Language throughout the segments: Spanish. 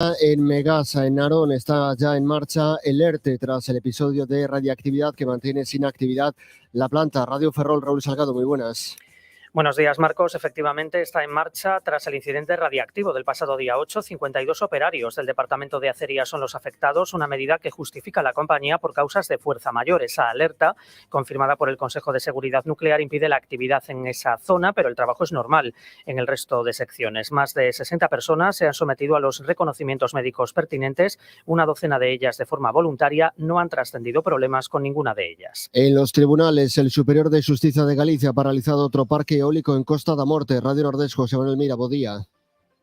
En Megasa, en Narón, está ya en marcha el ERTE tras el episodio de radiactividad que mantiene sin actividad la planta. Radio Ferrol, Raúl Salgado, muy buenas. Buenos días, Marcos. Efectivamente, está en marcha tras el incidente radiactivo del pasado día 8. 52 operarios del Departamento de Acería son los afectados, una medida que justifica la compañía por causas de fuerza mayor. Esa alerta, confirmada por el Consejo de Seguridad Nuclear, impide la actividad en esa zona, pero el trabajo es normal en el resto de secciones. Más de 60 personas se han sometido a los reconocimientos médicos pertinentes. Una docena de ellas, de forma voluntaria, no han trascendido problemas con ninguna de ellas. En los tribunales, el Superior de Justicia de Galicia ha paralizado otro parque eólico en Costa da Morte. Radio Nordés, José Manuel Mira, bo día.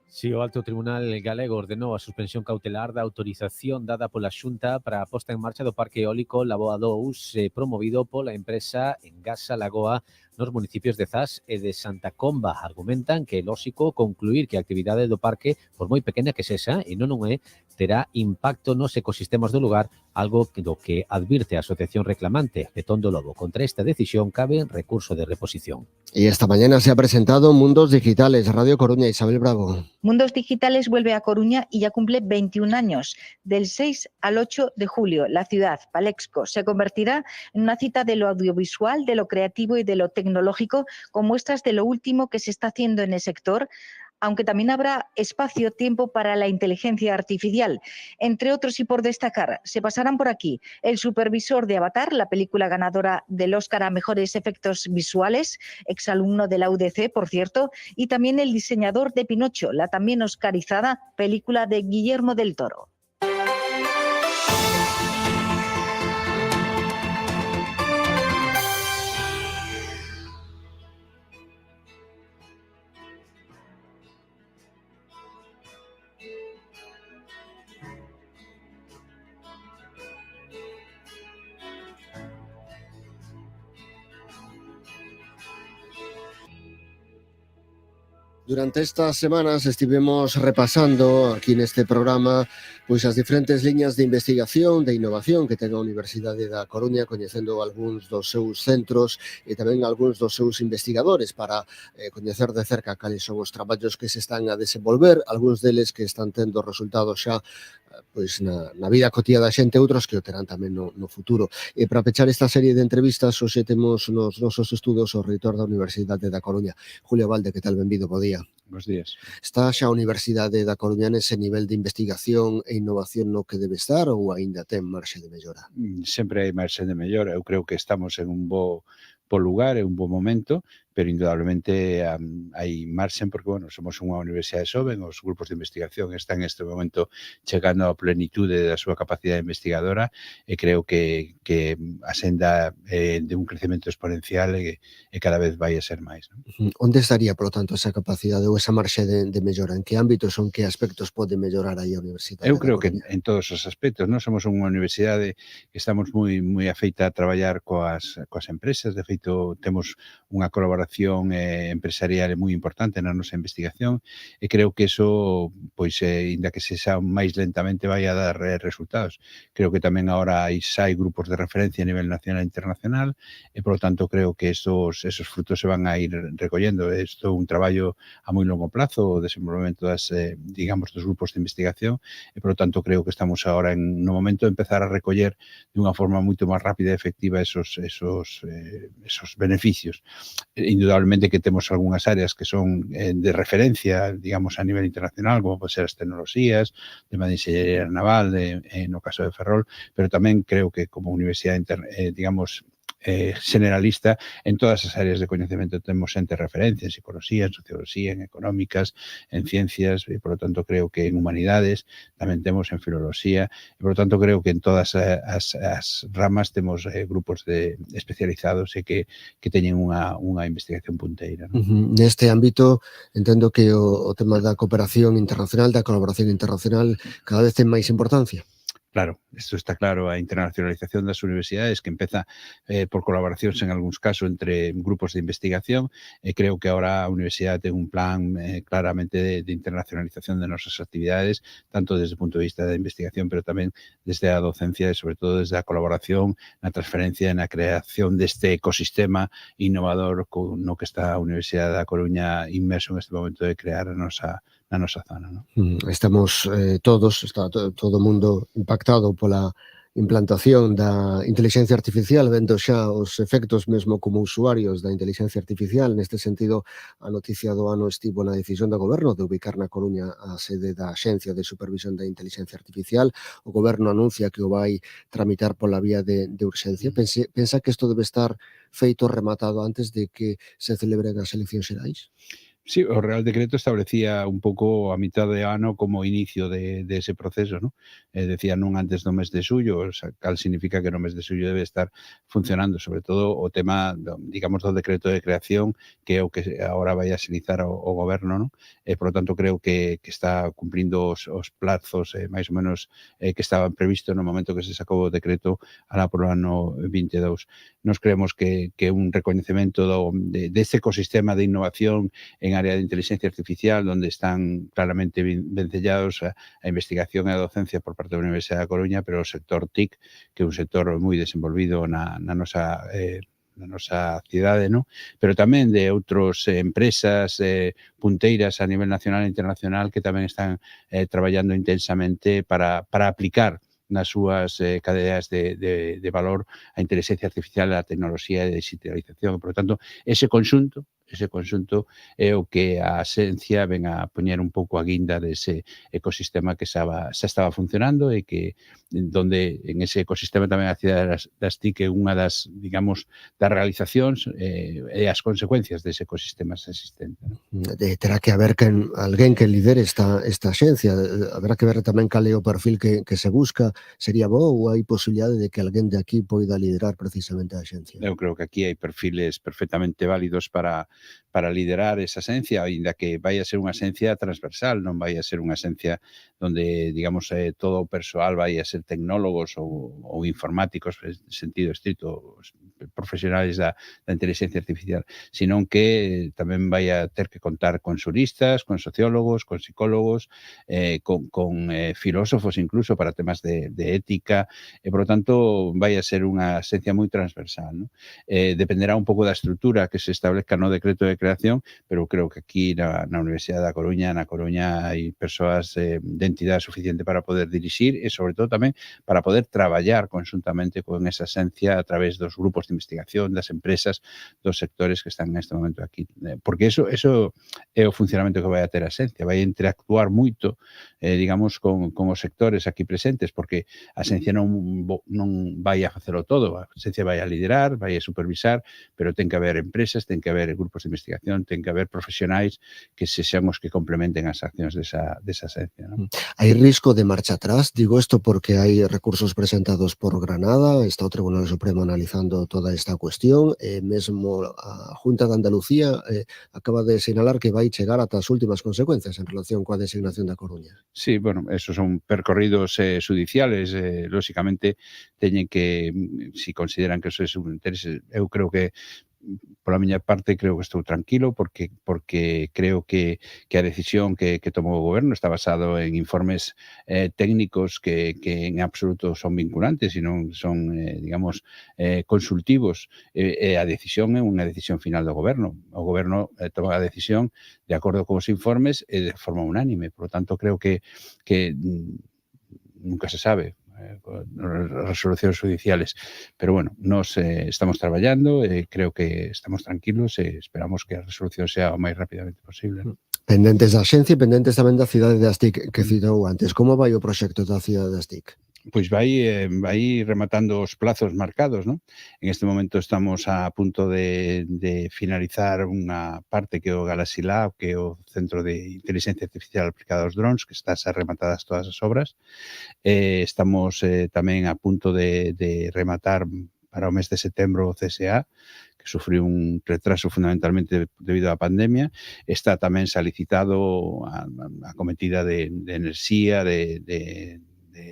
Si o Alto Tribunal Galego ordenou a suspensión cautelar da autorización dada pola Xunta para a posta en marcha do parque eólico Lagoa 2, promovido pola empresa Engasa Lagoa nos municipios de Zas e de Santa Comba. Argumentan que é lóxico concluir que a actividade do parque, por moi pequena que sexa, e non é, terá impacto nos ecosistemas do lugar, algo do que advirte a asociación reclamante Petón do Lobo. Contra esta decisión cabe recurso de reposición. Y esta mañana se ha presentado Mundos Digitales. Radio Coruña, Isabel Bravo. Mundos Digitales vuelve a Coruña y ya cumple 21 años. Del 6 al 8 de julio, la ciudad, Palexco, se convertirá en una cita de lo audiovisual, de lo creativo y de lo tecnológico, con muestras de lo último que se está haciendo en el sector, aunque también habrá espacio-tiempo para la inteligencia artificial. Entre otros, y por destacar, se pasarán por aquí el supervisor de Avatar, la película ganadora del Oscar a Mejores Efectos Visuales, exalumno de la UDC, por cierto, y también el diseñador de Pinocho, la también oscarizada película de Guillermo del Toro. Durante estas semanas estivemos repasando aquí neste programa pois as diferentes liñas de investigación, de innovación que ten a Universidade da Coruña, coñecendo algúns dos seus centros e tamén algúns dos seus investigadores para coñecer de cerca cales son os traballos que se están a desenvolver, algúns deles que están tendo resultados xa pois na vida cotía da xente, outros que o terán tamén no futuro. E para pechar esta serie de entrevistas, hoxe temos nos nosos estudos o reitor da Universidade da Coruña, Julio Valde. Que tal? Benvido, bo día. Bos días. Está xa a Universidade da Coruña nese nivel de investigación e innovación no que debe estar ou aínda ten marxe de mellora? Sempre hai marxe de mellora. Eu creo que estamos en un bo lugar, é un bo momento, pero indudablemente hai marxen porque, bueno, somos unha universidade xoven, os grupos de investigación están neste momento chegando á plenitude da súa capacidade investigadora e creo que a senda de un crecemento exponencial e cada vez vai a ser máis, non? Onde estaría, por lo tanto, esa capacidade ou esa marxe de mellora? En que ámbitos ou en que aspectos pode mellorar aí a Universidade? Eu creo que en todos os aspectos, non? Somos unha universidade que estamos moi afeita a traballar coas empresas. De feito, temos unha colaboración empresarial moi importante na nosa investigación e creo que eso, pois, inda que se xa máis lentamente vai a dar resultados. Creo que tamén agora hai grupos de referencia a nivel nacional e internacional e, por lo tanto, creo que esos frutos se van a ir recollendo. Isto é un traballo a moi longo plazo, o desenvolvemento digamos, dos grupos de investigación e, por lo tanto, creo que estamos agora no momento de empezar a recoller de unha forma moito máis rápida e efectiva esos beneficios. Indudablemente que temos algunhas áreas que son de referencia, digamos, a nivel internacional, como pode ser as tecnoloxías, tema de enxeñería naval, no caso de Ferrol, pero tamén creo que como universidade, digamos, generalista, en todas as áreas de coñecemento temos xente referencia en psicología, en sociología, en económicas, en ciencias, e, por lo tanto, creo que en humanidades tamén temos en filoloxía, e, por lo tanto, creo que en todas as ramas temos grupos especializados e que teñen unha investigación punteira, non? Neste ámbito, entendo que o tema da cooperación internacional, da colaboración internacional, cada vez ten máis importancia. Claro, isto está claro, a internacionalización das universidades que empeza por colaboracións en algúns casos entre grupos de investigación e creo que agora a universidade ten un plan claramente de internacionalización de nosas actividades, tanto desde o punto de vista da investigación, pero tamén desde a docencia e sobre todo desde a colaboración na transferencia e na creación deste ecosistema innovador no que está a Universidade da Coruña inmerso neste momento de crear a nosa nosa zona, non? Estamos está todo o mundo impactado pola implantación da intelixencia artificial, vendo xa os efectos mesmo como usuarios da intelixencia artificial. Neste sentido, a noticia do ano estivo na decisión do Goberno de ubicar na Coruña a sede da Axencia de Supervisión da Intelixencia Artificial. O Goberno anuncia que o vai tramitar pola vía de urxencia. Pensa que isto debe estar feito rematado antes de que se celebren as eleccións xerais? Sí, o Real Decreto establecía un pouco a mitad de ano como inicio de ese proceso, ¿no? Decía non antes do mes de xullo, o sea, cal significa que no mes de xullo debe estar funcionando, sobre todo o tema, digamos, do decreto de creación, que é o que agora vai a sinalizar o Goberno, ¿no? Por lo tanto, creo que está cumplindo os plazos máis ou menos que estaban previstos no momento que se sacou o decreto alá por o ano 22. Nos creemos que un recoñecemento deste ecosistema de innovación en área de inteligencia artificial, donde están claramente vencellados a investigación e a docencia por parte da Universidade da Coruña, pero o sector TIC, que é un sector moi desenvolvido na nosa cidade, ¿no? Pero tamén de outras empresas punteiras a nivel nacional e internacional que tamén están traballando intensamente para aplicar nas súas cadeas de valor a inteligencia artificial, a tecnoloxía e a digitalización. Por lo tanto, ese conxunto é o que a Xencia ven a poñer un pouco a guinda dese ecosistema que xa estaba funcionando e que donde en ese ecosistema tamén a cidade das TIC é unha das, digamos, das realizacións e as consecuencias dese ecosistema existente, ¿no? Terá que haber alguén que lidere esta axencia. Haberá que ver tamén cal é o perfil que se busca. Sería bo ou hai posibilidade de que alguén de aquí poida liderar precisamente a axencia? Eu creo que aquí hai perfiles perfectamente válidos para liderar esa axencia, aínda que vai a ser unha axencia transversal, non vai a ser unha axencia donde, digamos, todo o persoal vai a ser tecnólogos ou informáticos, en sentido estrito, profesionales da inteligencia artificial, senón que tamén vai a ter que contar con xuristas, con sociólogos, con psicólogos, con filósofos incluso para temas de ética, e, por lo tanto, vai a ser unha axencia moi transversal, ¿no? Dependerá un pouco da estrutura que se establezca no decreto de creación, pero creo que aquí na Universidade da Coruña, hai persoas de entidade suficiente para poder dirixir e, sobre todo, tamén para poder traballar conjuntamente con esa axencia a través dos grupos de investigación, das empresas, dos sectores que están neste momento aquí. Porque eso é o funcionamento que vai a ter a axencia, vai interactuar moito, digamos, con os sectores aquí presentes, porque a axencia non vai a facelo todo, a axencia vai a liderar, vai a supervisar, pero ten que haber empresas, ten que haber grupos de investigación, ten que haber profesionais que sexan os que complementen as accións desa axencia, ¿no? Hai risco de marcha atrás? Digo isto porque hai recursos presentados por Granada, está o Tribunal Supremo analizando toda esta cuestión, e mesmo a Junta de Andalucía acaba de sinalar que vai chegar ata as últimas consecuencias en relación coa designación da Coruña. Sí, bueno, esos son percorridos judiciales, lóxicamente teñen que, si consideran que eso é un interese, eu creo que pola miña parte creo que estou tranquilo porque creo que a decisión que tomou o Goberno está basado en informes técnicos que en absoluto son vinculantes e non son, digamos, consultivos. A decisión é unha decisión final do Goberno. O Goberno toma a decisión de acordo con os informes e de forma unánime. Por lo tanto, creo que nunca se sabe resolucións judiciales, pero bueno, nos estamos traballando, creo que estamos tranquilos e esperamos que a resolución sea o máis rapidamente posible. Pendentes da axencia e pendentes tamén da cidade de Astic que citou antes. Como vai o proxecto da cidade de Astic? Pois vai rematando os plazos marcados, ¿no? En este momento estamos a punto de finalizar unha parte que é o Galaxy Lab, que é o Centro de Inteligencia Artificial aplicada aos drones, que están xa rematadas todas as obras. Estamos tamén a punto de rematar para o mes de setembro o CSA, que sufriu un retraso fundamentalmente debido á pandemia. Está tamén xa licitado a cometida de enerxía, de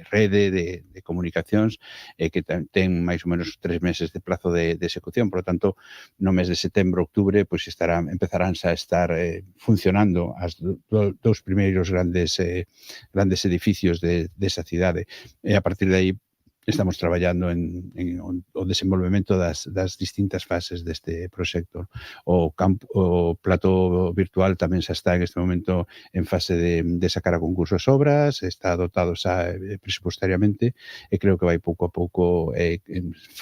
rede, de comunicacións, que ten máis ou menos 3 meses de plazo de execución. Por lo tanto, no mes de setembro, outubro, pois empezarán a estar funcionando as dous primeiros grandes edificios desa cidade. E a partir de aí estamos traballando en o desenvolvemento das distintas fases deste proxecto. O plató virtual tamén xa está en este momento en fase de sacar a concurso as obras, está dotado xa presupuestariamente e creo que vai pouco a pouco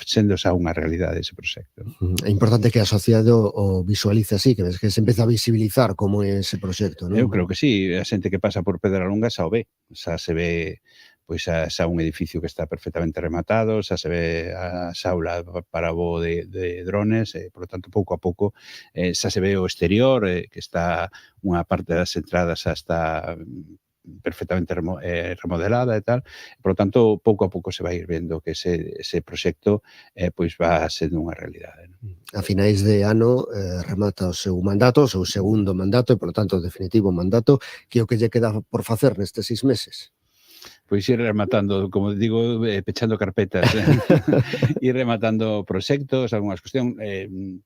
sendo xa unha realidade ese proxecto. É importante que a sociedade o visualice así, que se empeza a visibilizar como é ese proxecto, non? Eu creo que sí, a xente que pasa por Pedralonga xa o ve, xa se ve pois xa un edificio que está perfectamente rematado, xa se ve a xaula para voo de drones, por lo tanto, pouco a pouco xa se ve o exterior, que está unha parte das entradas xa está perfectamente remodelada e tal, por lo tanto, pouco a pouco se vai ir vendo que ese proxecto pois va sendo unha realidade. A finais de ano remata o seu mandato, o seu segundo mandato e, por lo tanto, o definitivo mandato, que é o que lle queda por facer nestes 6 meses. Pois ir rematando, como digo, pechando carpetas, ir rematando proxectos, algunhas cuestión.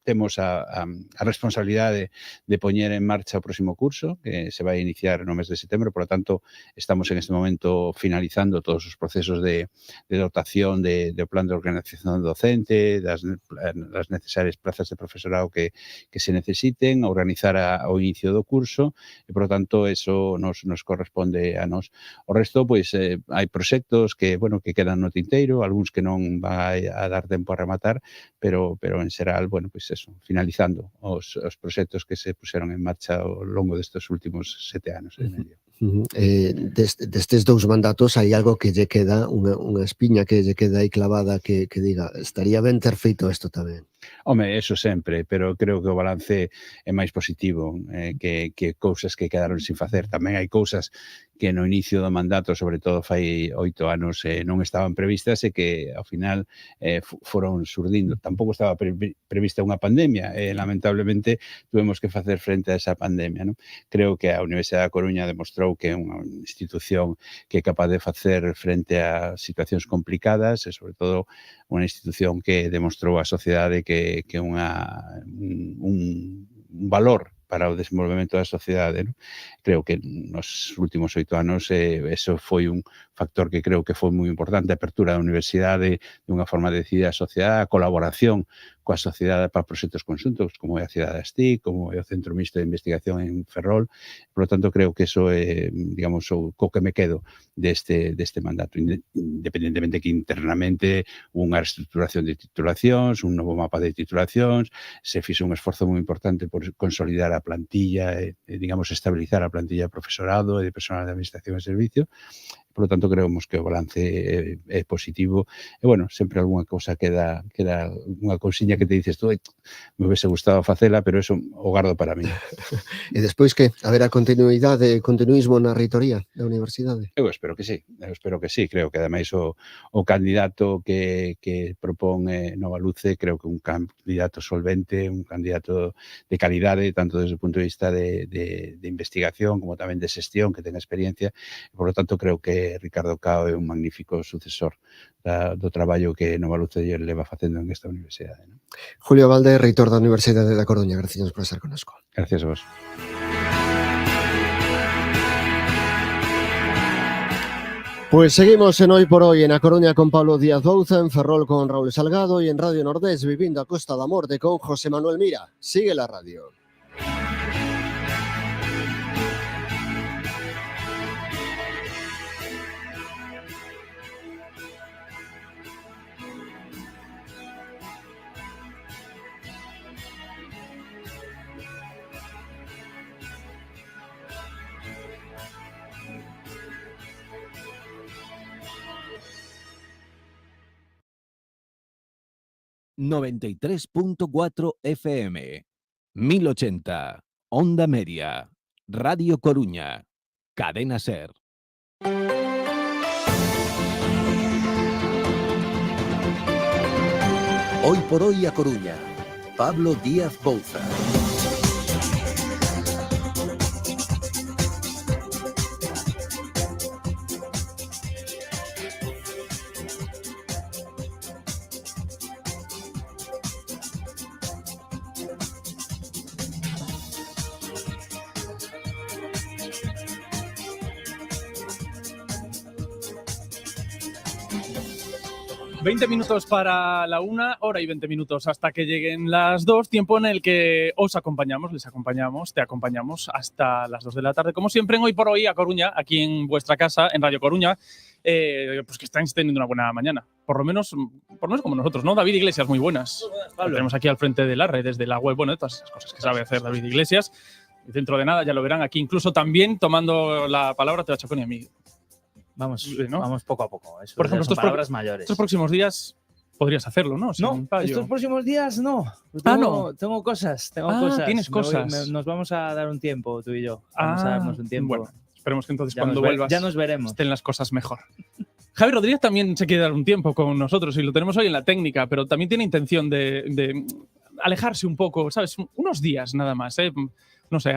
Temos a responsabilidade de poñer en marcha o próximo curso, que se vai iniciar no mes de setembro, por lo tanto, estamos en este momento finalizando todos os procesos de dotación do plan de organización docente, das necesarias plazas de profesorado que se necesiten, organizar o inicio do curso, e, por lo tanto, eso nos corresponde a nós. O resto, pois, hai proxectos que quedan no tinteiro, algúns que non vai a dar tempo a rematar, pero en xeral, pois eso, finalizando os proxectos que se puxeron en marcha ao longo destes últimos 7 anos e medio. Destes 2 mandatos hai algo que lle queda, unha espiña que lle queda aí clavada que diga, estaría ben ter feito isto tamén. Home, eso sempre, pero creo que o balance é máis positivo que cousas que quedaron sin facer. Tamén hai cousas que no inicio do mandato, sobre todo fai 8 anos, non estaban previstas e que ao final foron surdindo. Tampouco estaba prevista unha pandemia e lamentablemente tuvemos que facer frente a esa pandemia, non? Creo que a Universidade da Coruña demostrou que é unha institución que é capaz de facer frente a situacións complicadas e, sobre todo, unha institución que demostrou á sociedade que é un valor para o desenvolvemento da sociedade, non? Creo que nos últimos 8 anos eso foi un factor que creo que foi moi importante, a apertura da universidade dunha forma decidida a sociedade, a colaboración coa sociedade para proxectos conxuntos, como é a Cidade das TIC, como é o Centro Mixto de Investigación en Ferrol. Por lo tanto, creo que eso é, digamos, o que me quedo deste mandato, independentemente que internamente unha reestructuración de titulacións, un novo mapa de titulacións, se fixo un esforzo moi importante por consolidar a plantilla e, digamos, estabilizar a plantilla de profesorado e de personal de administración e servicio. Por lo tanto, creemos que o balance é positivo. E, sempre algunha cousa queda unha cousiña que te dices tú, me hubiese gustado facela, pero eso o gardo para mí. E despois que haberá continuismo na reitoría da universidade? Eu espero que sí. Creo que, ademais, o candidato que propón Nova Luce, creo que un candidato solvente, un candidato de calidade, tanto desde o punto de vista de investigación como tamén de xestión, que ten experiencia. Por lo tanto, creo que Ricardo Cao é un magnífico sucesor do traballo que Nova Luce leva facendo en esta universidade. Julio Valde, reitor da Universidade da Coruña, gracias por estar connosco. Gracias a vos. Pues seguimos en Hoy por Hoy en A Coruña con Pablo Díaz Bouza, en Ferrol con Raúl Salgado y en Radio Nordés vivindo a Costa da Morte con José Manuel Mira. Sigue la radio. ...93.4 FM, 1080, Onda Media, Radio Coruña, Cadena Ser. Hoy por Hoy a Coruña, Pablo Díaz Bouza. 20 minutos para la 1, hora y 20 minutos hasta que lleguen las 2, tiempo en el que os acompañamos, les acompañamos, te acompañamos hasta las 2 de la tarde, como siempre en Hoy por Hoy a Coruña, aquí en vuestra casa, en Radio Coruña, pues que estáis teniendo una buena mañana, por lo menos como nosotros, ¿no? David Iglesias, muy buenas. Lo tenemos aquí al frente de la red, desde la web, bueno, de todas esas cosas que sabe hacer David Iglesias. Y dentro de nada, ya lo verán aquí, incluso también tomando la palabra Teo Chacón y a mí. Vamos, ¿no? Vamos poco a poco. Eso por ejemplo, son palabras mayores. Estos próximos días podrías hacerlo, ¿no? No, estos próximos días no. Tengo cosas. Tienes cosas. Nos vamos a dar un tiempo, tú y yo. Vamos a darnos un tiempo. Bueno, esperemos que entonces cuando vuelvas ya nos veremos. Estén las cosas mejor. Javi Rodríguez también se quiere dar un tiempo con nosotros y lo tenemos hoy en la técnica, pero también tiene intención de alejarse un poco, ¿sabes? Unos días nada más, ¿eh? No sé,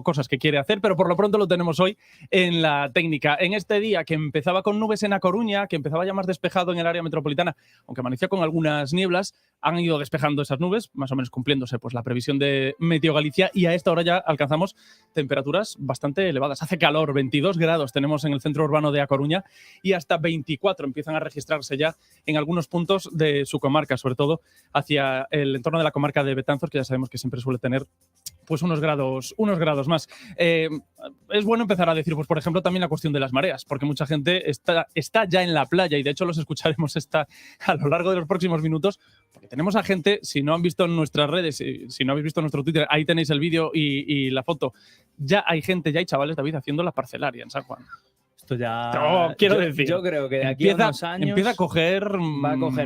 cosas que quiere hacer, pero por lo pronto lo tenemos hoy en la técnica. En este día que empezaba con nubes en A Coruña, que empezaba ya más despejado en el área metropolitana, aunque amanecía con algunas nieblas, han ido despejando esas nubes, más o menos cumpliéndose pues la previsión de Meteo Galicia, y a esta hora ya alcanzamos temperaturas bastante elevadas. Hace calor, 22 grados tenemos en el centro urbano de A Coruña y hasta 24 empiezan a registrarse ya en algunos puntos de su comarca, sobre todo hacia el entorno de la comarca de Betanzos, que ya sabemos que siempre suele tener pues unos grados más. Es bueno empezar a decir, pues por ejemplo, también la cuestión de las mareas, porque mucha gente está ya en la playa y de hecho los escucharemos a lo largo de los próximos minutos, porque tenemos a gente, si no han visto en nuestras redes, si no habéis visto nuestro Twitter, ahí tenéis el vídeo y la foto, ya hay chavales, David, haciendo la parcelaria en San Juan. Esto ya… quiero decir, yo creo que de aquí a unos años empieza a coger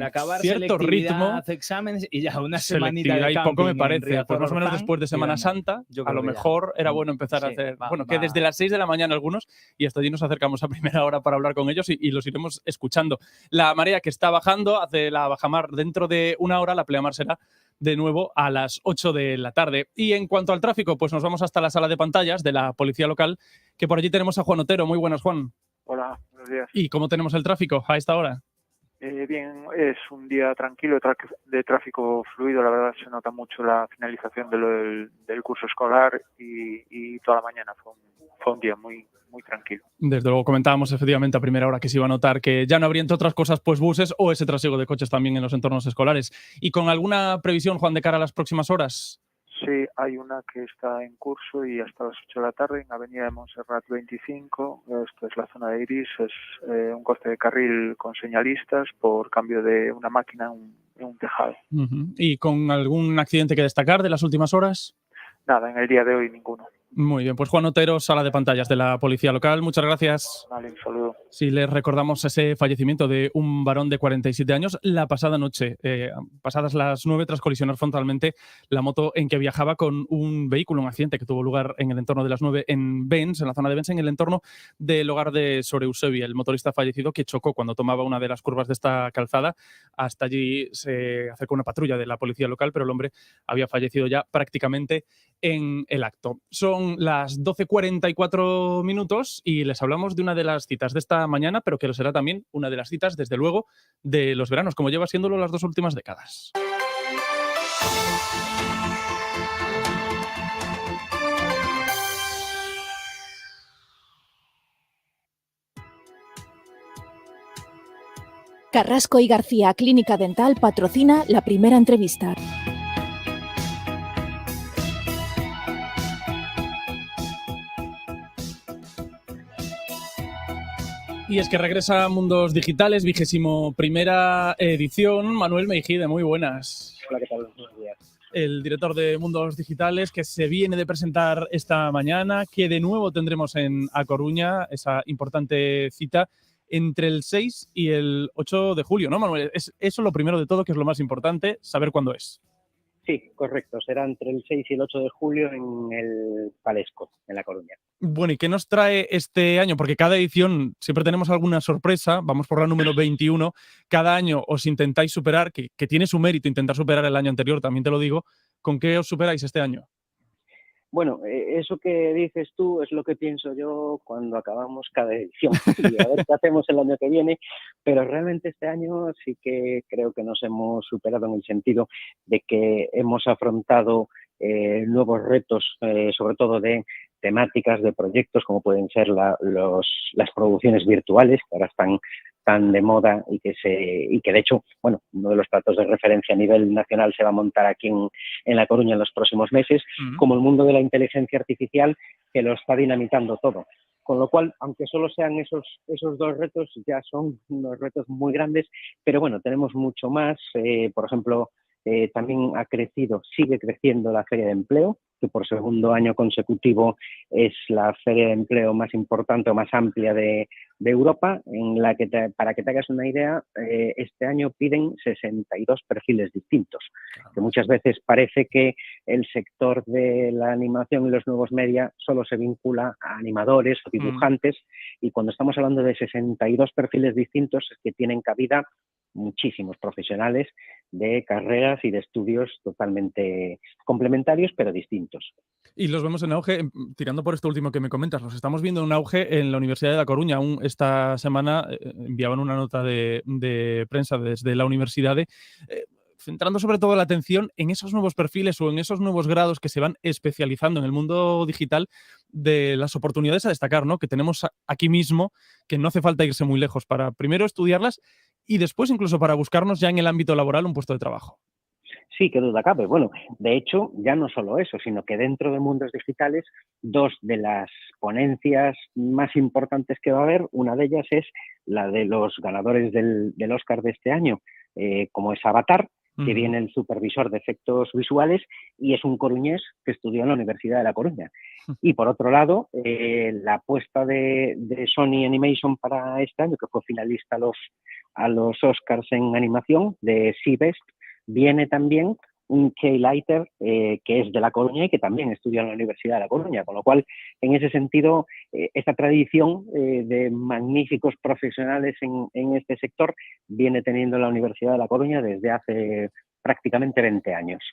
acabar cierto ritmo, exámenes y ya una semanita de y camping. poco me parece, pues más o menos después de Semana Santa, a lo mejor era bueno empezar a hacer, que desde las 6 de la mañana algunos, y hasta allí nos acercamos a primera hora para hablar con ellos y los iremos escuchando. La marea que está bajando, hace la bajamar dentro de una hora, la pleamar será de nuevo a las 8 de la tarde. Y en cuanto al tráfico, pues nos vamos hasta la sala de pantallas de la Policía Local, que por allí tenemos a Juan Otero. Muy buenas, Juan. Hola, buenos días. ¿Y cómo tenemos el tráfico a esta hora? Bien, es un día tranquilo de tráfico fluido. La verdad se nota mucho la finalización del curso escolar y toda la mañana fue un día muy tranquilo. Desde luego comentábamos efectivamente a primera hora que se iba a notar que ya no habría, entre otras cosas, pues buses o ese trasiego de coches también en los entornos escolares. ¿Y con alguna previsión, Juan, de cara a las próximas horas? Sí, hay una que está en curso y hasta las 8 de la tarde en Avenida de Montserrat 25. Esto es la zona de Iris, es un corte de carril con señalistas por cambio de una máquina en un tejado. ¿Y con algún accidente que destacar de las últimas horas? Nada, en el día de hoy ninguno. Muy bien, pues Juan Otero, sala de pantallas de la Policía Local. Muchas gracias. Vale, un saludo. Sí, les recordamos ese fallecimiento de un varón de 47 años la pasada noche, pasadas las 9, tras colisionar frontalmente la moto en que viajaba con un vehículo, un accidente que tuvo lugar en el entorno de las 9 en Bens, en la zona de Bens, en el entorno del hogar de Sor Eusebia, el motorista fallecido que chocó cuando tomaba una de las curvas de esta calzada. Hasta allí se acercó una patrulla de la Policía Local, pero el hombre había fallecido ya prácticamente en el acto. Son las 12:44 minutos y les hablamos de una de las citas de esta mañana, pero que lo será también una de las citas, desde luego, de los veranos, como lleva siéndolo las 2 últimas décadas. Carrasco y García Clínica Dental patrocina la primera entrevista. Y es que regresa Mundos Digitales, 21ª edición. Manuel Meijide, muy buenas. Hola, ¿qué tal? Buenos días. El director de Mundos Digitales, que se viene de presentar esta mañana, que de nuevo tendremos en A Coruña, esa importante cita entre el 6 y el 8 de julio, ¿no, Manuel? Es eso lo primero de todo, que es lo más importante, saber cuándo es. Sí, correcto. Será entre el 6 y el 8 de julio en el Palesco, en La Coruña. Bueno, ¿y qué nos trae este año? Porque cada edición siempre tenemos alguna sorpresa. Vamos por la número 21. Cada año os intentáis superar, que tiene su mérito intentar superar el año anterior, también te lo digo. ¿Con qué os superáis este año? Bueno, eso que dices tú es lo que pienso yo cuando acabamos cada edición y a ver qué hacemos el año que viene, pero realmente este año sí que creo que nos hemos superado en el sentido de que hemos afrontado nuevos retos, sobre todo de temáticas, de proyectos, como pueden ser las producciones virtuales, que ahora están tan de moda y que de hecho, bueno, uno de los platos de referencia a nivel nacional se va a montar aquí en La Coruña en los próximos meses, como el mundo de la inteligencia artificial, que lo está dinamitando todo. Con lo cual, aunque solo sean esos dos retos, ya son unos retos muy grandes, pero bueno, tenemos mucho más. Por ejemplo, también sigue creciendo la Feria de Empleo, que por segundo año consecutivo es la feria de empleo más importante o más amplia de Europa, en la que, para que te hagas una idea, este año piden 62 perfiles distintos, que muchas veces parece que el sector de la animación y los nuevos media solo se vincula a animadores o dibujantes, y cuando estamos hablando de 62 perfiles distintos es que tienen cabida muchísimos profesionales de carreras y de estudios totalmente complementarios pero distintos. Y los vemos en auge, tirando por esto último que me comentas, los estamos viendo en auge en la Universidad de La Coruña. Aún esta semana enviaban una nota de prensa desde la universidad centrando sobre todo la atención en esos nuevos perfiles o en esos nuevos grados que se van especializando en el mundo digital, de las oportunidades a destacar, ¿no? Que tenemos aquí mismo, que no hace falta irse muy lejos para primero estudiarlas y después incluso para buscarnos ya en el ámbito laboral un puesto de trabajo. Sí, qué duda cabe. Bueno, de hecho, ya no solo eso, sino que dentro de Mundos Digitales, dos de las ponencias más importantes que va a haber, una de ellas es la de los ganadores del Oscar de este año, como es Avatar, que viene el supervisor de efectos visuales y es un coruñés que estudió en la Universidad de La Coruña. Y por otro lado, la apuesta de Sony Animation para este año, que fue finalista a los Oscars en animación, de Seabest, viene también un Kay Leiter, que es de La Coruña y que también estudia en la Universidad de La Coruña, con lo cual, en ese sentido, esta tradición de magníficos profesionales en este sector viene teniendo la Universidad de La Coruña desde hace prácticamente 20 años.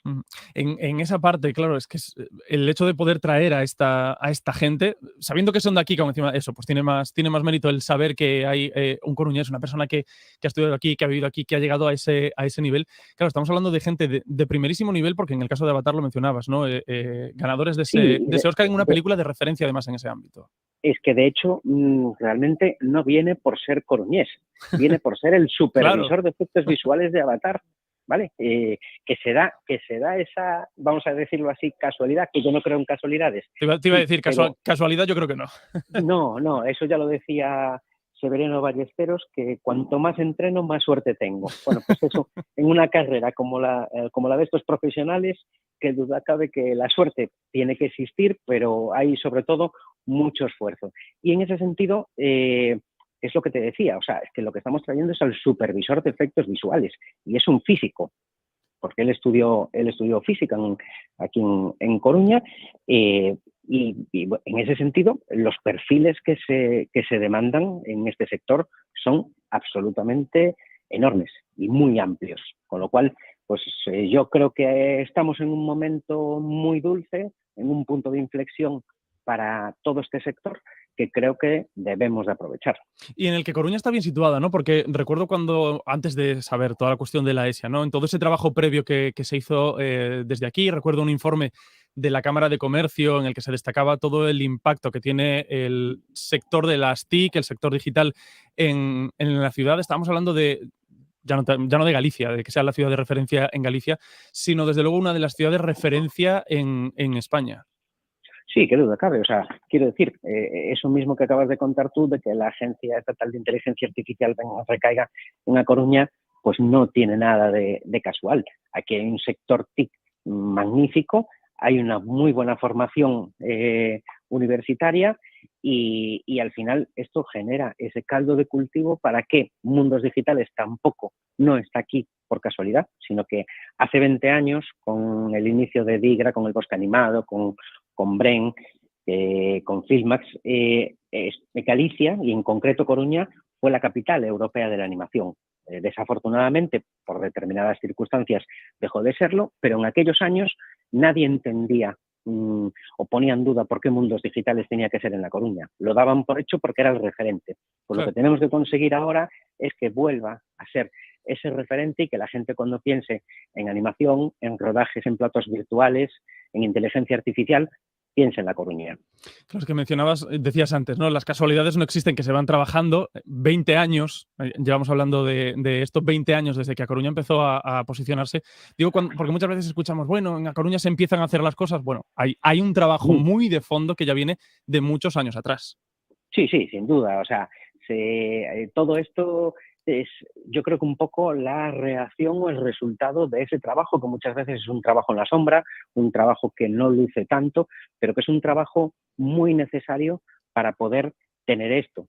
En esa parte, claro, es que el hecho de poder traer a esta gente, sabiendo que son de aquí, como encima eso, pues tiene más mérito el saber que hay un coruñés, una persona que ha estudiado aquí, que ha vivido aquí, que ha llegado a ese nivel. Claro, estamos hablando de gente de primerísimo nivel, porque en el caso de Avatar lo mencionabas, ¿no? Ganadores de ese Oscar en una película de referencia además en ese ámbito. Es que de hecho realmente no viene por ser coruñés, viene por ser el supervisor de efectos visuales de Avatar. ¿Vale? Que se da esa, vamos a decirlo así, casualidad, que yo no creo en casualidades. Te iba a decir, casualidad yo creo que no. No, eso ya lo decía Severino Ballesteros, que cuanto más entreno, más suerte tengo. Bueno, pues eso, en una carrera como la de estos profesionales, que duda cabe que la suerte tiene que existir, pero hay sobre todo mucho esfuerzo. Y en ese sentido, es lo que te decía, o sea, es que lo que estamos trayendo es al supervisor de efectos visuales y es un físico, porque él estudió física aquí en Coruña y en ese sentido los perfiles que se demandan en este sector son absolutamente enormes y muy amplios, con lo cual pues yo creo que estamos en un momento muy dulce, en un punto de inflexión para todo este sector, que creo que debemos de aprovechar. Y en el que Coruña está bien situada, ¿no? Porque recuerdo cuando, antes de saber toda la cuestión de la ESIA, ¿no? En todo ese trabajo previo que se hizo desde aquí, recuerdo un informe de la Cámara de Comercio en el que se destacaba todo el impacto que tiene el sector de las TIC, el sector digital en la ciudad. Estábamos hablando de ya no de Galicia, de que sea la ciudad de referencia en Galicia, sino desde luego una de las ciudades de referencia en España. Sí, qué duda cabe. O sea, quiero decir, eso mismo que acabas de contar tú, de que la Agencia Estatal de Inteligencia Artificial recaiga en A Coruña, pues no tiene nada de casual. Aquí hay un sector TIC magnífico, hay una muy buena formación universitaria y al final esto genera ese caldo de cultivo para que Mundos Digitales tampoco no está aquí por casualidad, sino que hace 20 años, con el inicio de Digra, con el bosque animado, con Bren, con Filmax, Galicia, y en concreto Coruña, fue la capital europea de la animación. Desafortunadamente, por determinadas circunstancias, dejó de serlo, pero en aquellos años nadie entendía o ponía en duda por qué Mundos Digitales tenía que ser en La Coruña. Lo daban por hecho porque era el referente. Pues lo que tenemos que conseguir ahora es que vuelva a ser ese referente y que la gente, cuando piense en animación, en rodajes en platos virtuales, en inteligencia artificial, piense en La Coruña. Claro, es que mencionabas, decías antes, ¿no? Las casualidades no existen, que se van trabajando 20 años, llevamos hablando de estos 20 años desde que A Coruña empezó a posicionarse. Digo, porque muchas veces escuchamos, bueno, en A Coruña se empiezan a hacer las cosas. Bueno, hay un trabajo muy de fondo que ya viene de muchos años atrás. Sí, sin duda. O sea, todo esto es, yo creo que un poco la reacción o el resultado de ese trabajo, que muchas veces es un trabajo en la sombra, un trabajo que no luce tanto, pero que es un trabajo muy necesario para poder tener esto.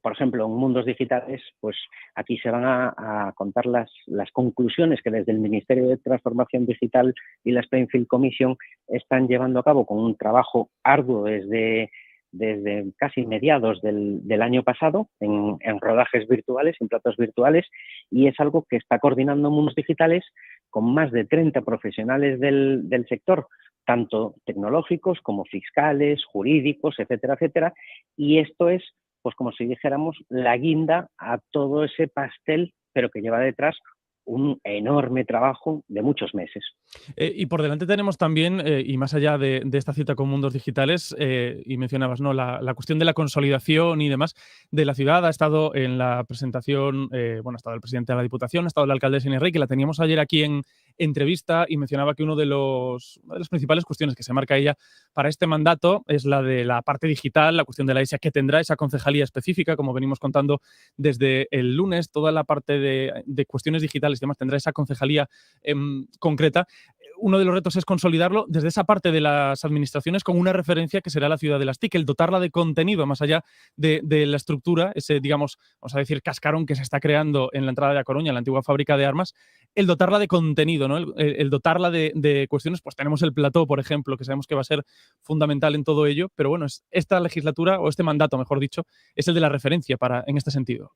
Por ejemplo, en Mundos Digitales, pues aquí se van a contar las conclusiones que desde el Ministerio de Transformación Digital y la Springfield Commission están llevando a cabo con un trabajo arduo desde casi mediados del año pasado en rodajes virtuales, en platos virtuales, y es algo que está coordinando Mundos Digitales con más de 30 profesionales del sector, tanto tecnológicos como fiscales, jurídicos, etcétera, etcétera, y esto es, pues como si dijéramos, la guinda a todo ese pastel, pero que lleva detrás un enorme trabajo de muchos meses. Y por delante tenemos también, y más allá de esta cita con Mundos Digitales, y mencionabas, ¿no?, la cuestión de la consolidación y demás de la ciudad. Ha estado en la presentación, ha estado el presidente de la Diputación, ha estado la alcaldesa Inés Rey, que la teníamos ayer aquí en entrevista, y mencionaba que una de las principales cuestiones que se marca ella para este mandato es la de la parte digital, la cuestión de la ESIA, que tendrá esa concejalía específica, como venimos contando desde el lunes. Toda la parte de cuestiones digitales y demás tendrá esa concejalía concreta. Uno de los retos es consolidarlo desde esa parte de las administraciones con una referencia que será la ciudad de las TIC, el dotarla de contenido más allá de la estructura, ese, digamos, vamos a decir, cascarón que se está creando en la entrada de A Coruña, en la antigua fábrica de armas, el dotarla de contenido, ¿no? El dotarla de cuestiones. Pues tenemos el plató, por ejemplo, que sabemos que va a ser fundamental en todo ello, pero bueno, esta legislatura, o este mandato, mejor dicho, es el de la referencia en este sentido.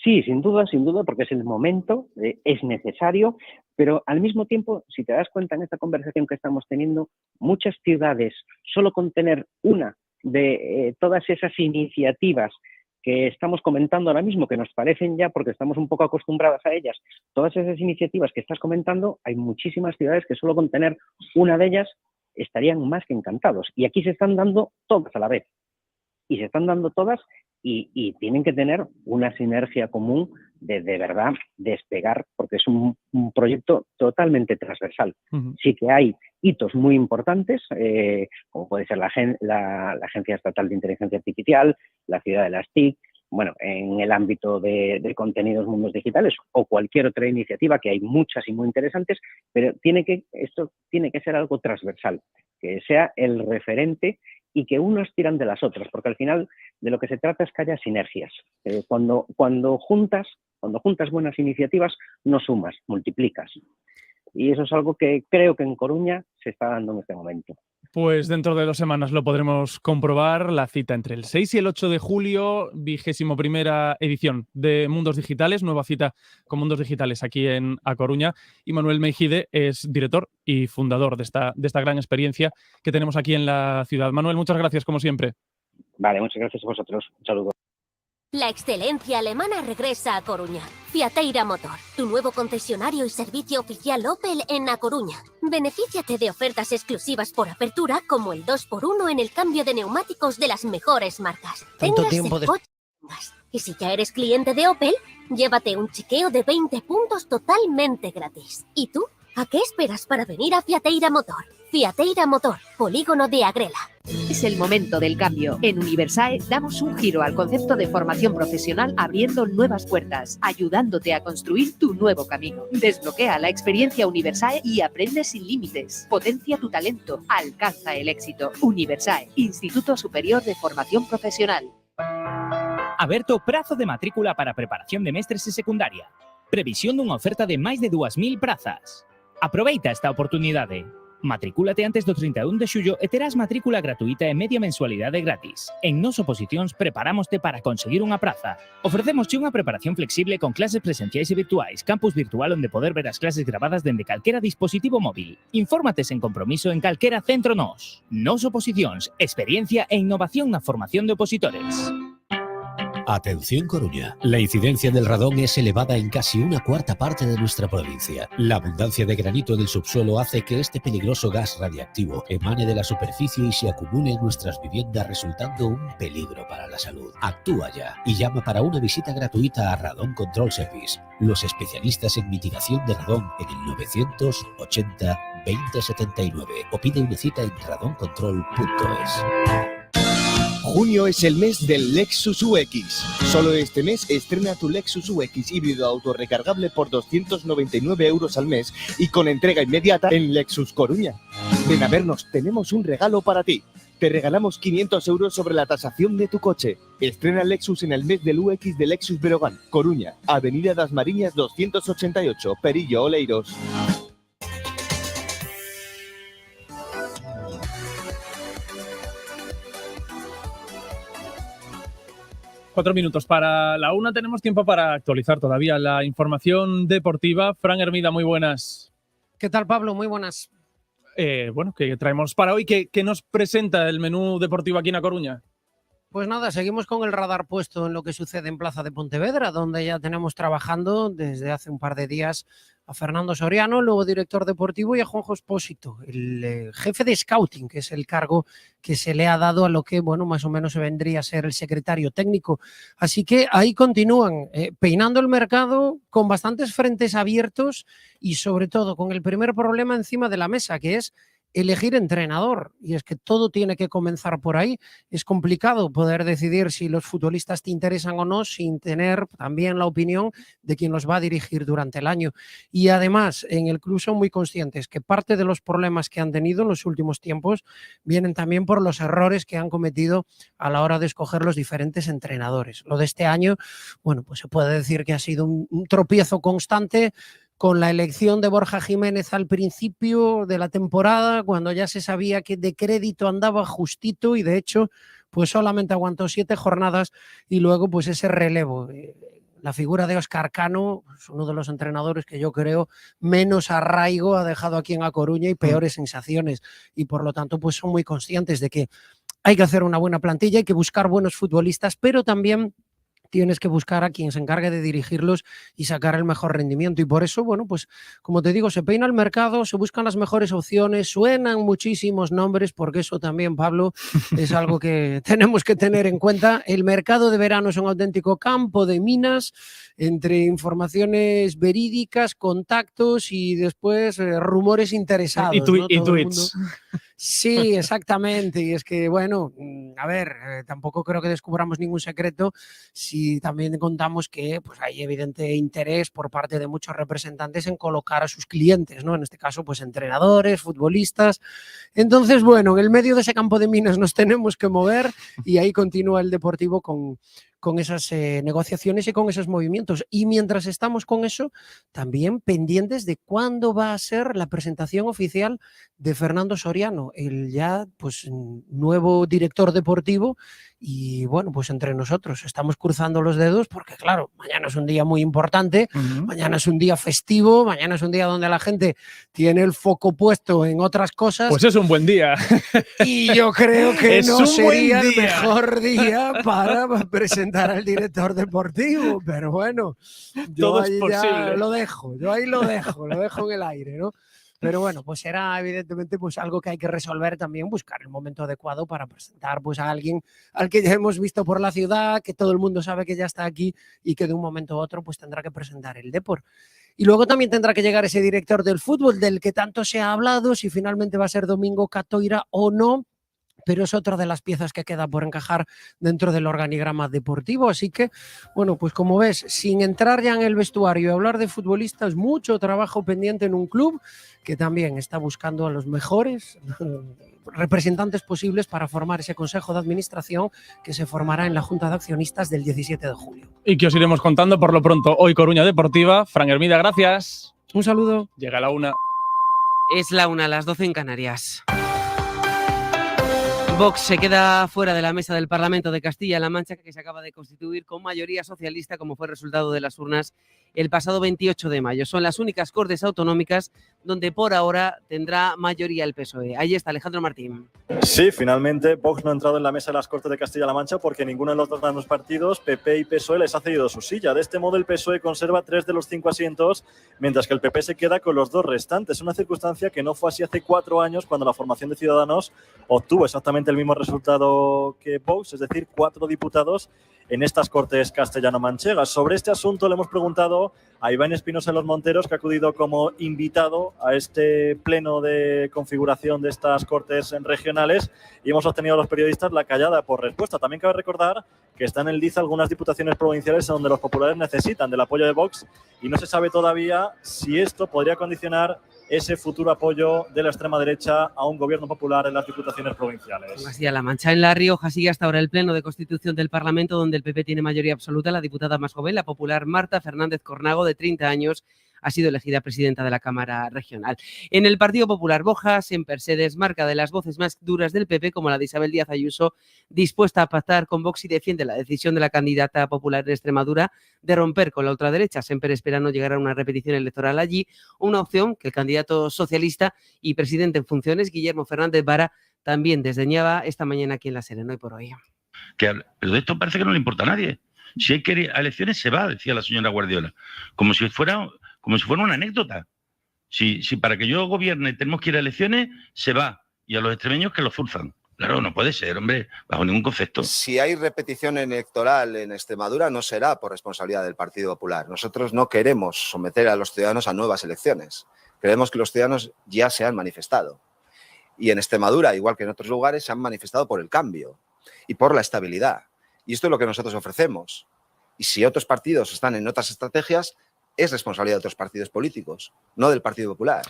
Sí, sin duda, porque es el momento, es necesario, pero al mismo tiempo, si te das cuenta en esta conversación que estamos teniendo, muchas ciudades, solo con tener una de todas esas iniciativas que estamos comentando ahora mismo, que nos parecen ya, porque estamos un poco acostumbradas a ellas, todas esas iniciativas que estás comentando, hay muchísimas ciudades que solo con tener una de ellas estarían más que encantados. Y aquí se están dando todas a la vez. Y se están dando todas y tienen que tener una sinergia común de verdad despegar, porque es un proyecto totalmente transversal. Uh-huh. Sí que hay hitos muy importantes, como puede ser la Agencia Estatal de Inteligencia Artificial, la Ciudad de las TIC, bueno, en el ámbito de contenidos Mundos Digitales o cualquier otra iniciativa, que hay muchas y muy interesantes, pero esto tiene que ser algo transversal, que sea el referente y que unos tiran de las otras, porque al final de lo que se trata es que haya sinergias. Cuando juntas buenas iniciativas, no sumas, multiplicas. Y eso es algo que creo que en Coruña se está dando en este momento. Pues dentro de 2 semanas lo podremos comprobar. La cita entre el 6 y el 8 de julio, 21ª edición de Mundos Digitales, nueva cita con Mundos Digitales aquí en A Coruña. Y Manuel Meijide es director y fundador de esta gran experiencia que tenemos aquí en la ciudad. Manuel, muchas gracias, como siempre. Vale, muchas gracias a vosotros. Un saludo. La excelencia alemana regresa a Coruña. Fiateira Motor, tu nuevo concesionario y servicio oficial Opel en A Coruña. Benefíciate de ofertas exclusivas por apertura, como el 2x1 en el cambio de neumáticos de las mejores marcas. ¿Tanto tiempo de... Y si ya eres cliente de Opel, llévate un chequeo de 20 puntos totalmente gratis. ¿Y tú? ¿A qué esperas para venir a Fiateira Motor? Fiateira Motor, polígono de Agrela. Es el momento del cambio. En Universae damos un giro al concepto de formación profesional, abriendo nuevas puertas, ayudándote a construir tu nuevo camino. Desbloquea la experiencia Universae y aprende sin límites. Potencia tu talento, alcanza el éxito. Universae, Instituto Superior de Formación Profesional. Aberto prazo de matrícula para preparación de mestres e secundaria. Previsión dunha oferta de máis de 2.000 prazas. Aproveita esta oportunidade. Matricúlate antes do 31 de xullo e terás matrícula gratuita e media mensualidade gratis. En Nos Oposicións preparámoste para conseguir unha praza. Ofrecémosche unha preparación flexible con clases presenciais e virtuais, campus virtual onde poder ver as clases grabadas dende calquera dispositivo móvil. Infórmate sen compromiso en calquera centro Nos. Nos Oposicións, experiencia e innovación na formación de opositores. Atención Coruña. La incidencia del radón es elevada en casi una cuarta parte de nuestra provincia. La abundancia de granito del subsuelo hace que este peligroso gas radiactivo emane de la superficie y se acumule en nuestras viviendas, resultando un peligro para la salud. Actúa ya y llama para una visita gratuita a Radon Control Service, los especialistas en mitigación de radón, en el 980 2079 o pide una cita en radoncontrol.es. Junio es el mes del Lexus UX. Solo este mes estrena tu Lexus UX híbrido autorrecargable por 299 € al mes y con entrega inmediata en Lexus Coruña. Ven a vernos, tenemos un regalo para ti. Te regalamos 500 € sobre la tasación de tu coche. Estrena Lexus en el mes del UX de Lexus Berogán, Coruña, Avenida das Mariñas 288, Perillo, Oleiros. Cuatro minutos para la una. Tenemos tiempo para actualizar todavía la información deportiva. Fran Hermida, muy buenas. ¿Qué tal, Pablo? Muy buenas. Bueno, ¿qué traemos para hoy? ¿Qué nos presenta el menú deportivo aquí en A Coruña? Pues nada, seguimos con el radar puesto en lo que sucede en Plaza de Pontevedra, donde ya tenemos trabajando desde hace un par de días a Fernando Soriano, el nuevo director deportivo, y a Juanjo Espósito, el jefe de scouting, que es el cargo que se le ha dado a lo que, bueno, más o menos se vendría a ser el secretario técnico. Así que ahí continúan peinando el mercado con bastantes frentes abiertos y sobre todo con el primer problema encima de la mesa, que es elegir entrenador, y es que todo tiene que comenzar por ahí. Es complicado poder decidir si los futbolistas te interesan o no sin tener también la opinión de quien los va a dirigir durante el año. Y además, en el club son muy conscientes que parte de los problemas que han tenido en los últimos tiempos vienen también por los errores que han cometido a la hora de escoger los diferentes entrenadores. Lo de este año, bueno, pues se puede decir que ha sido un tropiezo constante, con la elección de Borja Jiménez al principio de la temporada, cuando ya se sabía que de crédito andaba justito y de hecho pues solamente aguantó 7 jornadas y luego pues ese relevo. La figura de Óscar Cano es uno de los entrenadores que yo creo menos arraigo ha dejado aquí en A Coruña y peores sensaciones, y por lo tanto pues son muy conscientes de que hay que hacer una buena plantilla, hay que buscar buenos futbolistas, pero también tienes que buscar a quien se encargue de dirigirlos y sacar el mejor rendimiento. Y por eso, bueno, pues como te digo, se peina el mercado, se buscan las mejores opciones, suenan muchísimos nombres, porque eso también, Pablo, es algo que tenemos que tener en cuenta. El mercado de verano es un auténtico campo de minas entre informaciones verídicas, contactos y después rumores interesados. Y tweets. Sí, exactamente. Y es que, bueno, a ver, tampoco creo que descubramos ningún secreto si también contamos que pues, hay evidente interés por parte de muchos representantes en colocar a sus clientes, ¿no? En este caso, pues entrenadores, futbolistas. Entonces, bueno, en el medio de ese campo de minas nos tenemos que mover y ahí continúa el Deportivo con esas negociaciones y con esos movimientos. Y mientras estamos con eso, también pendientes de cuándo va a ser la presentación oficial de Fernando Soriano, el ya pues nuevo director deportivo. Y bueno, pues entre nosotros estamos cruzando los dedos porque claro, mañana es un día muy importante, mañana es un día festivo, mañana es un día donde la gente tiene el foco puesto en otras cosas. Pues es un buen día. Y yo creo que no sería el mejor día para presentar al director deportivo, pero bueno, yo todo ahí es posible. ya lo dejo, yo ahí lo dejo en el aire, ¿no? Pero bueno, pues será evidentemente pues algo que hay que resolver también, buscar el momento adecuado para presentar pues a alguien al que ya hemos visto por la ciudad, que todo el mundo sabe que ya está aquí y que de un momento a otro pues tendrá que presentar el Depor. Y luego también tendrá que llegar ese director del fútbol del que tanto se ha hablado, si finalmente va a ser Domingo Catoira o no, pero es otra de las piezas que queda por encajar dentro del organigrama deportivo. Así que, bueno, pues como ves, sin entrar ya en el vestuario y hablar de futbolistas, mucho trabajo pendiente en un club que también está buscando a los mejores representantes posibles para formar ese consejo de administración que se formará en la Junta de Accionistas del 17 de julio. Y que os iremos contando por lo pronto. Hoy Coruña Deportiva. Fran Hermida, gracias. Un saludo. Llega la 1. Es la 1, las 12 en Canarias. Vox se queda fuera de la mesa del Parlamento de Castilla-La Mancha, que se acaba de constituir con mayoría socialista, como fue resultado de las urnas el pasado 28 de mayo. Son las únicas cortes autonómicas donde por ahora tendrá mayoría el PSOE. Ahí está Alejandro Martín. Sí, finalmente Vox no ha entrado en la mesa de las Cortes de Castilla-La Mancha porque ninguno de los dos grandes partidos, PP y PSOE, les ha cedido su silla. De este modo el PSOE conserva 3 de los 5 asientos, mientras que el PP se queda con los 2 restantes. Una circunstancia que no fue así hace 4 años, cuando la formación de Ciudadanos obtuvo exactamente el mismo resultado que Vox, es decir, 4 diputados en estas Cortes castellano-manchegas. Sobre este asunto le hemos preguntado a Iván Espinosa de los Monteros, que ha acudido como invitado a este pleno de configuración de estas Cortes regionales, y hemos obtenido a los periodistas la callada por respuesta. También cabe recordar que están en liza algunas diputaciones provinciales en donde los populares necesitan del apoyo de Vox y no se sabe todavía si esto podría condicionar ese futuro apoyo de la extrema derecha a un gobierno popular en las diputaciones provinciales. Castilla-La Mancha. En La Rioja sigue hasta ahora el pleno de constitución del Parlamento, donde el PP tiene mayoría absoluta. La diputada más joven, la popular Marta Fernández Cornago, de 30 años, ha sido elegida presidenta de la Cámara Regional. En el Partido Popular, Boja siempre se desmarca de las voces más duras del PP, como la de Isabel Díaz Ayuso, dispuesta a pactar con Vox, y defiende la decisión de la candidata popular de Extremadura de romper con la ultraderecha. Siempre espera no llegar a una repetición electoral allí, una opción que el candidato socialista y presidente en funciones, Guillermo Fernández Vara, también desdeñaba esta mañana aquí en La Serena, hoy por hoy. Pero de esto parece que no le importa a nadie. Si hay que ir a elecciones, se va, decía la señora Guardiola, como si fuera una anécdota. Si para que yo gobierne tenemos que ir a elecciones, se va. Y a los extremeños que lo zurzan. Claro, no puede ser, hombre, bajo ningún concepto. Si hay repetición electoral en Extremadura, no será por responsabilidad del Partido Popular. Nosotros no queremos someter a los ciudadanos a nuevas elecciones. Creemos que los ciudadanos ya se han manifestado. Y en Extremadura, igual que en otros lugares, se han manifestado por el cambio y por la estabilidad. Y esto es lo que nosotros ofrecemos. Y si otros partidos están en otras estrategias, es responsabilidad de otros partidos políticos, no del Partido Popular.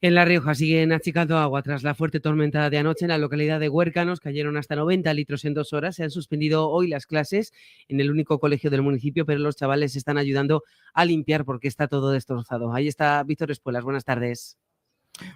En La Rioja siguen achicando agua tras la fuerte tormenta de anoche en la localidad de Huércanos. Cayeron hasta 90 litros en 2 horas. Se han suspendido hoy las clases en el único colegio del municipio, pero los chavales están ayudando a limpiar porque está todo destrozado. Ahí está Víctor Espuelas. Buenas tardes.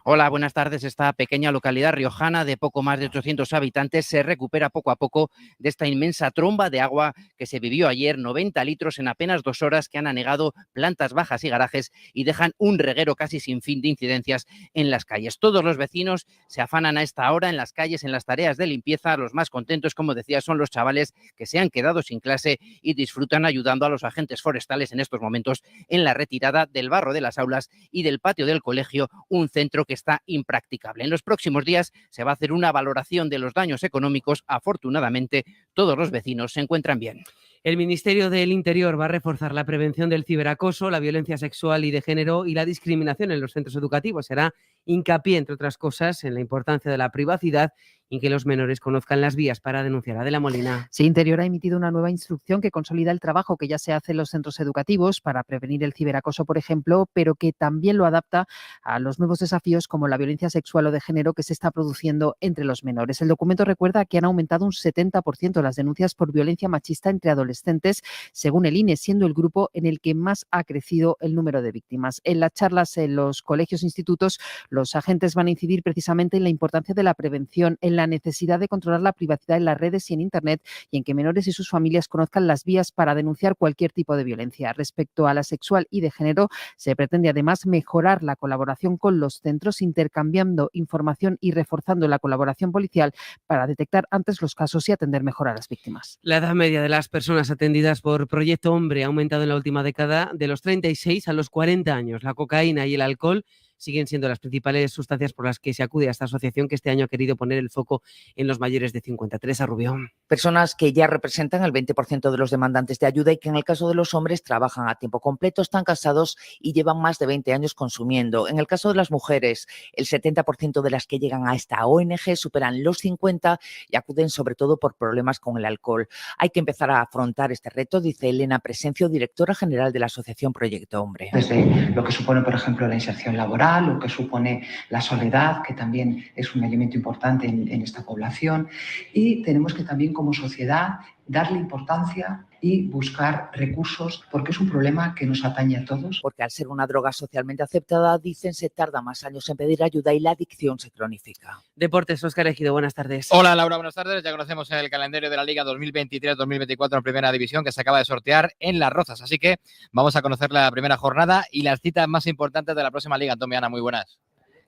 Hola, buenas tardes. Esta pequeña localidad riojana de poco más de 800 habitantes se recupera poco a poco de esta inmensa tromba de agua que se vivió ayer, 90 litros en apenas 2 horas, que han anegado plantas bajas y garajes y dejan un reguero casi sin fin de incidencias en las calles. Todos los vecinos se afanan a esta hora en las calles en las tareas de limpieza. Los más contentos, como decía, son los chavales que se han quedado sin clase y disfrutan ayudando a los agentes forestales en estos momentos en la retirada del barro de las aulas y del patio del colegio, un centro que está impracticable. En los próximos días se va a hacer una valoración de los daños económicos. Afortunadamente, todos los vecinos se encuentran bien. El Ministerio del Interior va a reforzar la prevención del ciberacoso, la violencia sexual y de género y la discriminación en los centros educativos. Será hincapié, entre otras cosas, en la importancia de la privacidad y que los menores conozcan las vías para denunciar. Adela Molina. Sí, Interior ha emitido una nueva instrucción que consolida el trabajo que ya se hace en los centros educativos para prevenir el ciberacoso, por ejemplo, pero que también lo adapta a los nuevos desafíos como la violencia sexual o de género que se está produciendo entre los menores. El documento recuerda que han aumentado un 70% las denuncias por violencia machista entre adolescentes, según el INE, siendo el grupo en el que más ha crecido el número de víctimas. En las charlas en los colegios e institutos, los agentes van a incidir precisamente en la importancia de la prevención, en la necesidad de controlar la privacidad en las redes y en Internet, y en que menores y sus familias conozcan las vías para denunciar cualquier tipo de violencia. Respecto a la sexual y de género, se pretende además mejorar la colaboración con los centros, intercambiando información y reforzando la colaboración policial para detectar antes los casos y atender mejor a las víctimas. La edad media de las personas atendidas por Proyecto Hombre ha aumentado en la última década de los 36 a los 40 años. La cocaína y el alcohol siguen siendo las principales sustancias por las que se acude a esta asociación, que este año ha querido poner el foco en los mayores de 53. A Rubio. Personas que ya representan el 20% de los demandantes de ayuda y que en el caso de los hombres trabajan a tiempo completo, están casados y llevan más de 20 años consumiendo. En el caso de las mujeres, el 70% de las que llegan a esta ONG superan los 50 y acuden sobre todo por problemas con el alcohol. Hay que empezar a afrontar este reto, dice Elena Presencio, directora general de la asociación Proyecto Hombre. Desde lo que supone, por ejemplo, la inserción laboral, lo que supone la soledad, que también es un elemento importante en esta población, y tenemos que también como sociedad darle importancia y buscar recursos, porque es un problema que nos atañe a todos. Porque al ser una droga socialmente aceptada, dicen, se tarda más años en pedir ayuda y la adicción se cronifica. Deportes, Óscar Ejido, buenas tardes. Hola Laura, buenas tardes. Ya conocemos el calendario de la Liga 2023-2024 en Primera División, que se acaba de sortear en Las Rozas. Así que vamos a conocer la primera jornada y las citas más importantes de la próxima Liga. Antonio, Ana, muy buenas.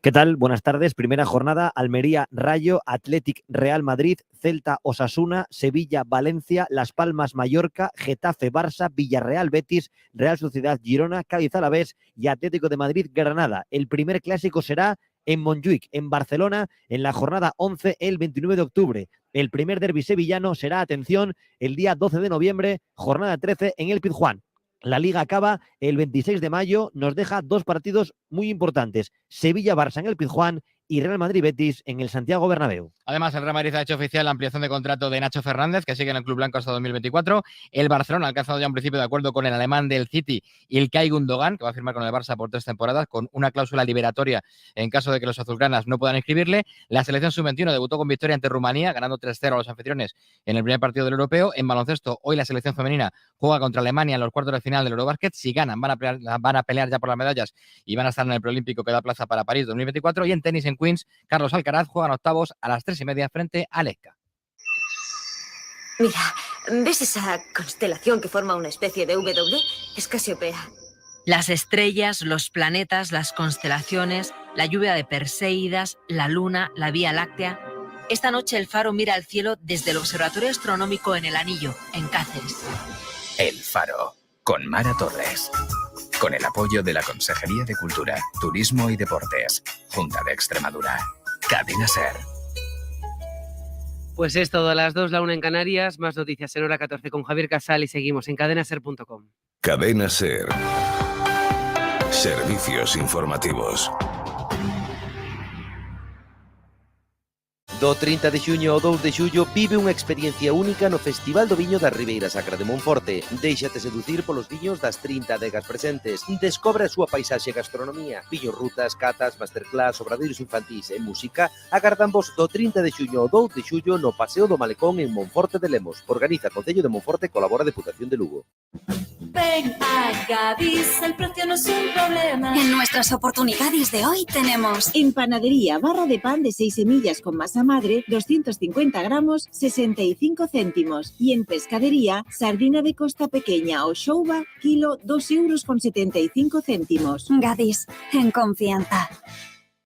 ¿Qué tal? Buenas tardes. Primera jornada, Almería, Rayo, Athletic, Real Madrid, Celta, Osasuna, Sevilla, Valencia, Las Palmas, Mallorca, Getafe, Barça, Villarreal, Betis, Real Sociedad, Girona, Cádiz, Alavés y Atlético de Madrid, Granada. El primer clásico será en Montjuïc, en Barcelona, en la jornada 11, el 29 de octubre. El primer derbi sevillano será, atención, el día 12 de noviembre, jornada 13, en el Pizjuán. La Liga acaba el 26 de mayo, nos deja dos partidos muy importantes. Sevilla-Barça en el Pizjuán y Real Madrid-Betis en el Santiago Bernabéu. Además, el Real Madrid ha hecho oficial la ampliación de contrato de Nacho Fernández, que sigue en el Club Blanco hasta 2024. El Barcelona ha alcanzado ya un principio de acuerdo con el alemán del City, Ilkay Gundogan, que va a firmar con el Barça por 3 temporadas, con una cláusula liberatoria en caso de que los azulgranas no puedan inscribirle. La selección sub-21 debutó con victoria ante Rumanía, ganando 3-0 a los anfitriones en el primer partido del europeo. En baloncesto, hoy la selección femenina juega contra Alemania en los cuartos de final del Eurobasket. Si ganan, van a pelear ya por las medallas y van a estar en el preolímpico que da plaza para París 2024. Y en tenis, en Queens, Carlos Alcaraz juegan octavos a las 3:30 frente a Lecca. Mira, ¿ves esa constelación que forma una especie de W? Es Casiopea. Las estrellas, los planetas, las constelaciones, la lluvia de Perséidas, la luna, la Vía Láctea. Esta noche el Faro mira al cielo desde el Observatorio Astronómico en El Anillo, en Cáceres. El Faro, con Mara Torres. Con el apoyo de la Consejería de Cultura, Turismo y Deportes, Junta de Extremadura. Cadena SER. Pues es todo a las 2, la 1 en Canarias. Más noticias en hora 14 con Javier Casal y seguimos en cadenaser.com. Cadena SER. Servicios informativos. Do 30 de xuño ao 2 de xullo vive unha experiencia única no Festival do Viño da Ribeira Sacra de Monforte. Déixate seducir polos viños das 30 adegas presentes. Descobre a súa paisaxe e gastronomía. Viños, rutas, catas, masterclass, obradeiros infantís e música agardan vos do 30 de xuño ao 2 de xullo no Paseo do Malecón en Monforte de Lemos. Organiza Concello de Monforte, colabora Deputación de Lugo. Ven a Gadis, el precio no es un problema. En nuestras oportunidades de hoy tenemos en panadería, barra de pan de 6 semillas con masa madre, 250 gramos, 65 céntimos. Y en pescadería, sardina de costa pequeña o shouba, kilo, 2,75 €. Gadis, en confianza.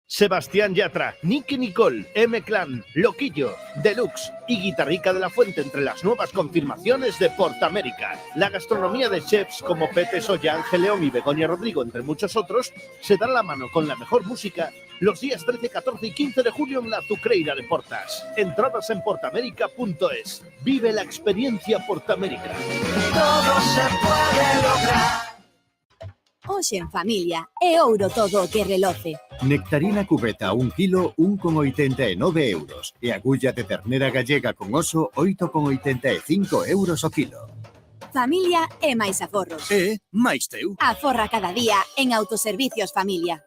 Sebastián Yatra, Nicky Nicole, M-Clan, Loquillo, Deluxe y Guitarrica de la Fuente entre las nuevas confirmaciones de Portamérica. La gastronomía de chefs como Pepe Soya, Ángel León y Begoña Rodrigo, entre muchos otros, se dan la mano con la mejor música los días 13, 14 y 15 de julio en la Azucreira de Portas. Entradas en portamérica.es. Vive la experiencia Portamérica. Todo se puede lograr. Hoxe en familia é ouro todo o que reloce. Nectarina cubeta 1 kilo, 1,89 €. E agulla de ternera gallega con oso, 8,85 € o kilo. Familia é máis aforros. E máis teu. Aforra cada día en Autoservicios Familia.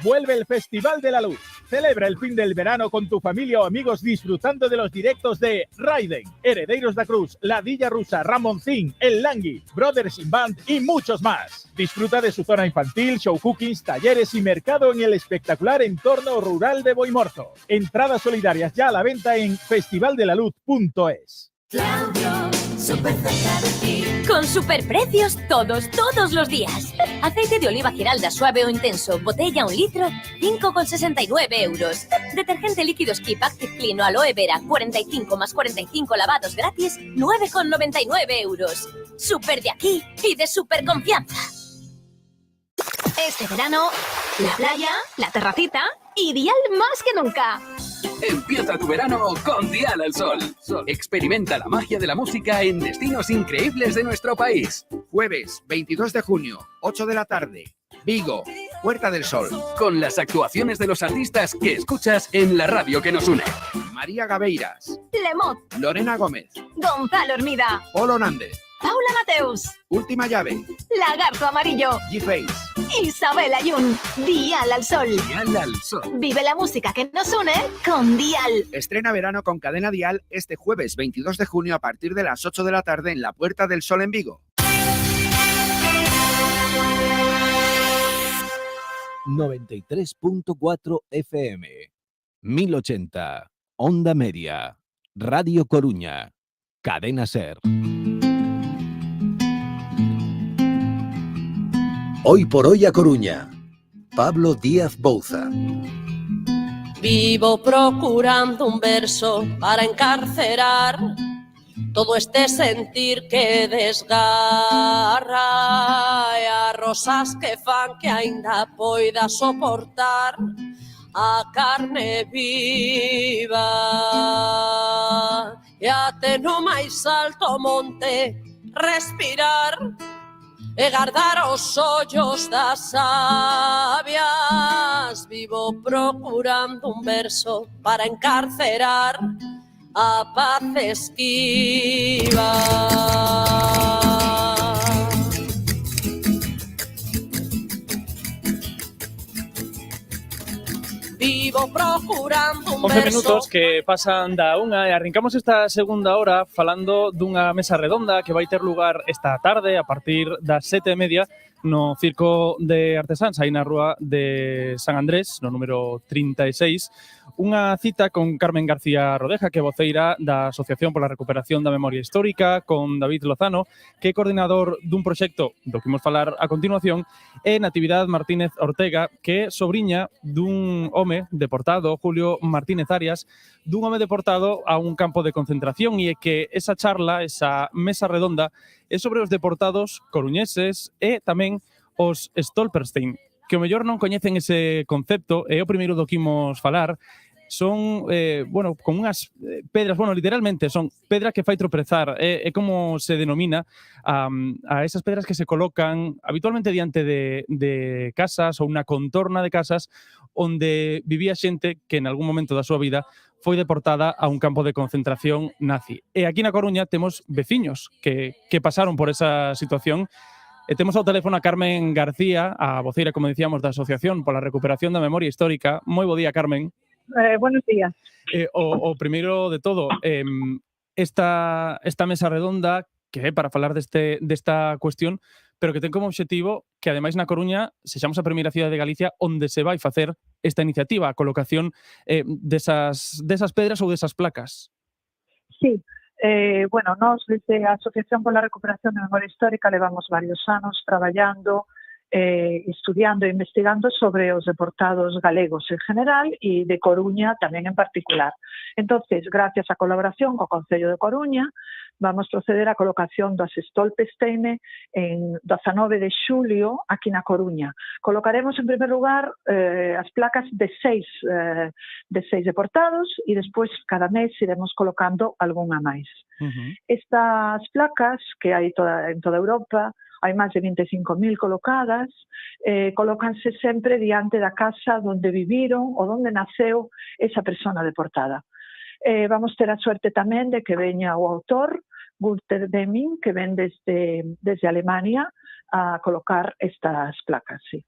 Vuelve el Festival de la Luz. Celebra el fin del verano con tu familia o amigos disfrutando de los directos de Raiden, Herederos da Cruz, La Dilla Rusa, Ramoncín, El Langui, Brothers in Band y muchos más. Disfruta de su zona infantil, show cookings, talleres y mercado en el espectacular entorno rural de Boimorzo. Entradas solidarias ya a la venta en festivaldelaluz.es. Claudio, súper cerca de ti. Con superprecios todos los días. Aceite de oliva Giralda suave o intenso, botella 1 litro, 5,69 €. Detergente líquido Skip Active Clean o Aloe Vera, 45 más 45 lavados gratis, 9,99 €. Súper de aquí y de súper confianza. Este verano, la playa, la terracita y Dial más que nunca. Empieza tu verano con Dial al Sol. Experimenta la magia de la música en destinos increíbles de nuestro país. Jueves 22 de junio, 8 de la tarde. Vigo, Puerta del Sol. Con las actuaciones de los artistas que escuchas en la radio que nos une. María Gabeiras, Lemot, Lorena Gómez, Gonzalo Hermida, Polo Nández, Paula Mateus. Última llave. Lagarto Amarillo. G-Face. Isabel Ayun. Dial al Sol. Dial al Sol. Vive la música que nos une con Dial. Estrena verano con Cadena Dial este jueves 22 de junio a partir de las 8 de la tarde en la Puerta del Sol en Vigo. 93.4 FM, 1080, Onda Media, Radio Coruña, Cadena Ser. Hoy por hoy a Coruña, Pablo Díaz Bouza. Vivo procurando un verso para encarcerar todo este sentir que desgarra e a rosas que fan que aínda poida soportar a carne viva e até no máis alto monte respirar e guardar os ollos das sabias. Vivo procurando un verso para encarcerar a paz esquiva. Vivo procurando un 11 verso. minutos que pasan da unha e arrancamos esta segunda hora falando dunha mesa redonda que vai ter lugar esta tarde a partir das 7:30 no Circo de Artesáns, aí na rúa de San Andrés, no número 36, unha cita con Carmen García Rodeja, que é voceira da Asociación pola Recuperación da Memoria Histórica, con David Lozano, que é coordinador dun proxecto do que imos falar a continuación, e Natividad Martínez Ortega, que é sobriña dun home deportado, Julio Martínez Arias, dun home deportado a un campo de concentración, e é que esa charla, esa mesa redonda, é sobre os deportados coruñeses e tamén os Stolperstein, que o mellor non coñecen ese concepto, é o primeiro do que imos falar. Son, con unhas pedras, literalmente son pedra que fai tropezar, é como se denomina a esas pedras que se colocan habitualmente diante de casas ou unha contorna de casas onde vivía xente que en algún momento da súa vida foi deportada a un campo de concentración nazi. E aquí na Coruña temos veciños que pasaron por esa situación. E temos ao teléfono a Carmen García, a voceira, como dicíamos, da Asociación pola Recuperación da Memoria Histórica. Moi bo día, Carmen. Buenos días. O primeiro de todo, esta mesa redonda que é para falar desta cuestión, pero que ten como obxectivo que, ademais, na Coruña sexamos a primeira cidade de Galicia onde se vai facer esta iniciativa, a colocación desas pedras ou desas placas. Sí, nós desde a Asociación pola Recuperación da Memoria Histórica levamos varios anos traballando, estudiando e investigando sobre os deportados galegos en general e de Coruña tamén en particular. Entonces, gracias á colaboración co Concello de Coruña, vamos proceder á colocación das Stolpersteine en 19 de xulio aquí na Coruña. Colocaremos en primer lugar as placas de seis deportados e despois cada mes iremos colocando algunha máis. Estas placas que hai en toda Europa, hai máis de 25.000 colocadas, colócanse sempre diante da casa onde viviron ou onde naceu esa persona deportada. Vamos ter a suerte tamén de que veña o autor, Günter Deming, que ven desde Alemania a colocar estas placas, sí.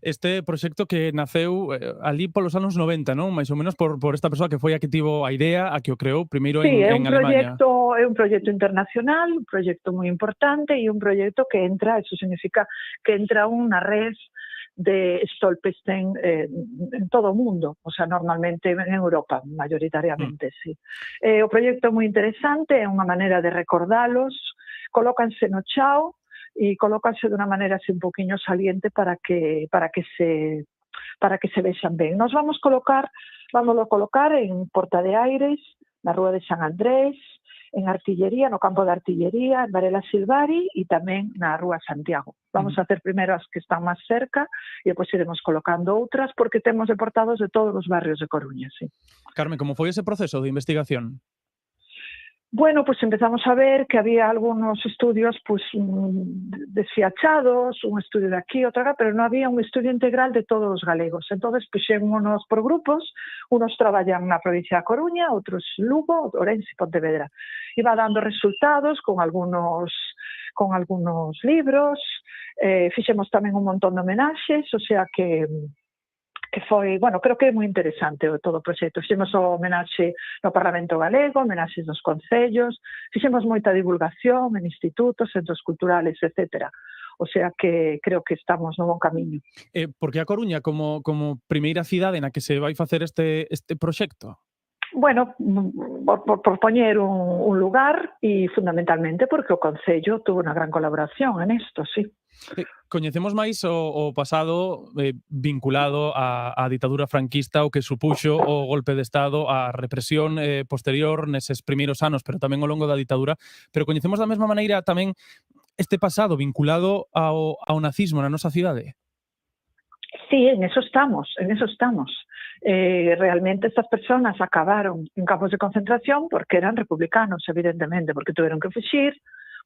Este proxecto que naceu ali polos anos 90, non? Mais ou menos por esta persoa que foi a que tivo a idea, a que o creou primeiro en Alemania. Sí, é un proxecto internacional, un proxecto moi importante e un proxecto que entra, eso significa que entra unha red de Stolperstein en todo o mundo, o sea, normalmente en Europa, mayoritariamente, sí. O proxecto é moi interesante, é unha maneira de recordalos, colócanse no chao e colócanse de unha maneira así un poquinho saliente para que se vexan ben. Nos vámoslo colocar en Porta de Aires, na Rúa de San Andrés, en Artillería, no campo de Artillería, en Varela Silvari e tamén na Rúa Santiago. Vamos a hacer primeiro as que están máis cerca e depois iremos colocando outras porque temos deportados de todos os barrios de Coruña, sí. Carmen, como foi ese proceso de investigación? Bueno, pues empezamos a ver que había algunos estudios desfiachados, un estudio de aquí, otro acá, pero no había un estudio integral de todos os galegos. Entonces, puxémonos por grupos, unos traballan na provincia de Coruña, outros Lugo, Ourense e Pontevedra. Iba dando resultados con algunos con algunos libros, fixemos tamén un montón de homenaxes, o sea que foi, bueno, creo que é moi interesante todo o proxecto. Fixemos o homenaxe no Parlamento Galego, homenaxes nos concellos, fixemos moita divulgación en institutos, centros culturales, etcétera. O sea que creo que estamos no bon camiño. Porque a Coruña como primeira cidade na que se vai facer este proxecto? Bueno, por poñer un lugar e fundamentalmente porque o Concello tuvo unha gran colaboración en isto, sí. Coñecemos máis o pasado vinculado á ditadura franquista, o que supuxo o golpe de Estado, a represión posterior neses primeiros anos, pero tamén ao longo da ditadura. Pero coñecemos da mesma maneira tamén este pasado vinculado ao nazismo na nosa cidade? Sí, en eso estamos, en eso estamos. Realmente estas personas acabaron en campos de concentración porque eran republicanos, evidentemente, porque tuvieron que fuxir,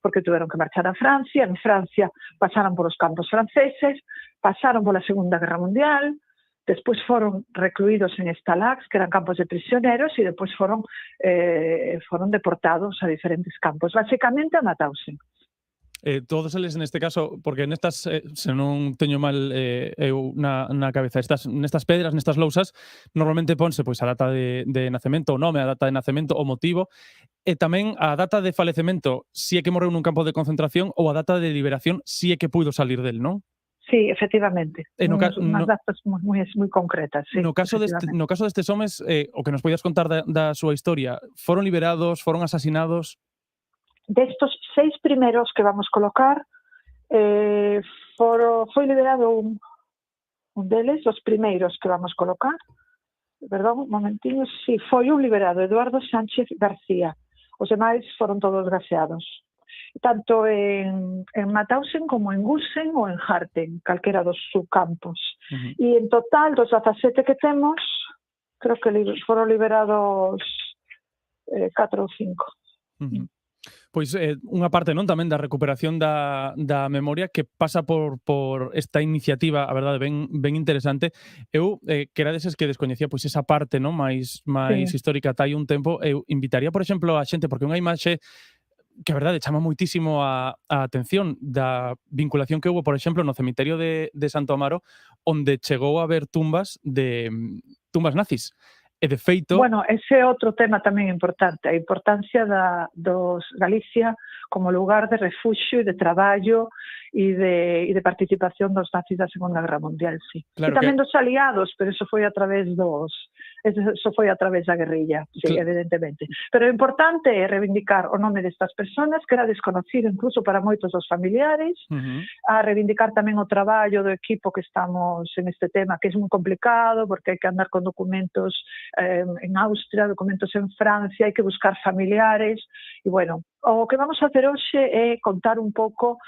porque tuvieron que marchar a Francia. En Francia pasaron por los campos franceses, pasaron por la Segunda Guerra Mundial, después fueron recluidos en estalacs, que eran campos de prisioneros, y después fueron deportados a diferentes campos. Básicamente a Mauthausen. Todos eles neste caso, porque nestas, se non teño mal eu na cabeza, nestas pedras, nestas lousas, normalmente ponse pois a data de nacemento, o nome, a data de nacemento, o motivo, e tamén a data de falecemento, si é que morreu nun campo de concentración, ou a data de liberación, si é que puido salir del, non? Sí, efectivamente. Unhas datas moi concretas, sí. No caso destes homes, o que nos poidas contar da súa historia, foron liberados, foron asasinados? Destos 6 primeros que vamos colocar, foi liberado un deles, os primeiros que vamos colocar. Perdón, un momentinho. Sí, foi un liberado, Eduardo Sánchez García. Os demais foron todos gaseados. Tanto en Mauthausen como en Gusen ou en Harten, calquera dos subcampos. E en total, dos 17 que temos, creo que foron liberados 4 ou 5. Pois unha parte non tamén da recuperación da memoria que pasa por esta iniciativa, a verdade, ben interesante. Eu, que era deses que descoñecía pois esa parte non máis histórica ata hai un tempo, eu invitaría, por exemplo, a xente, porque unha imaxe que a verdade chama moitísimo a atención da vinculación que houve, por exemplo, no cemiterio de Santo Amaro, onde chegou a haber tumbas nazis. E de feito... Bueno, ese é outro tema tamén importante, a importancia dos Galicia como lugar de refuxio e de traballo e de participación dos nazis da Segunda Guerra Mundial, sí. Claro, e tamén dos aliados, pero eso foi a través da guerrilla, sí, evidentemente. Pero o importante é reivindicar o nome destas persoas, que era desconocido incluso para moitos dos familiares, a reivindicar tamén o traballo do equipo que estamos en este tema, que é moi complicado, porque hai que andar con documentos en Austria, documentos en Francia, hai que buscar familiares, e bueno, o que vamos a hacer hoxe é contar un pouco,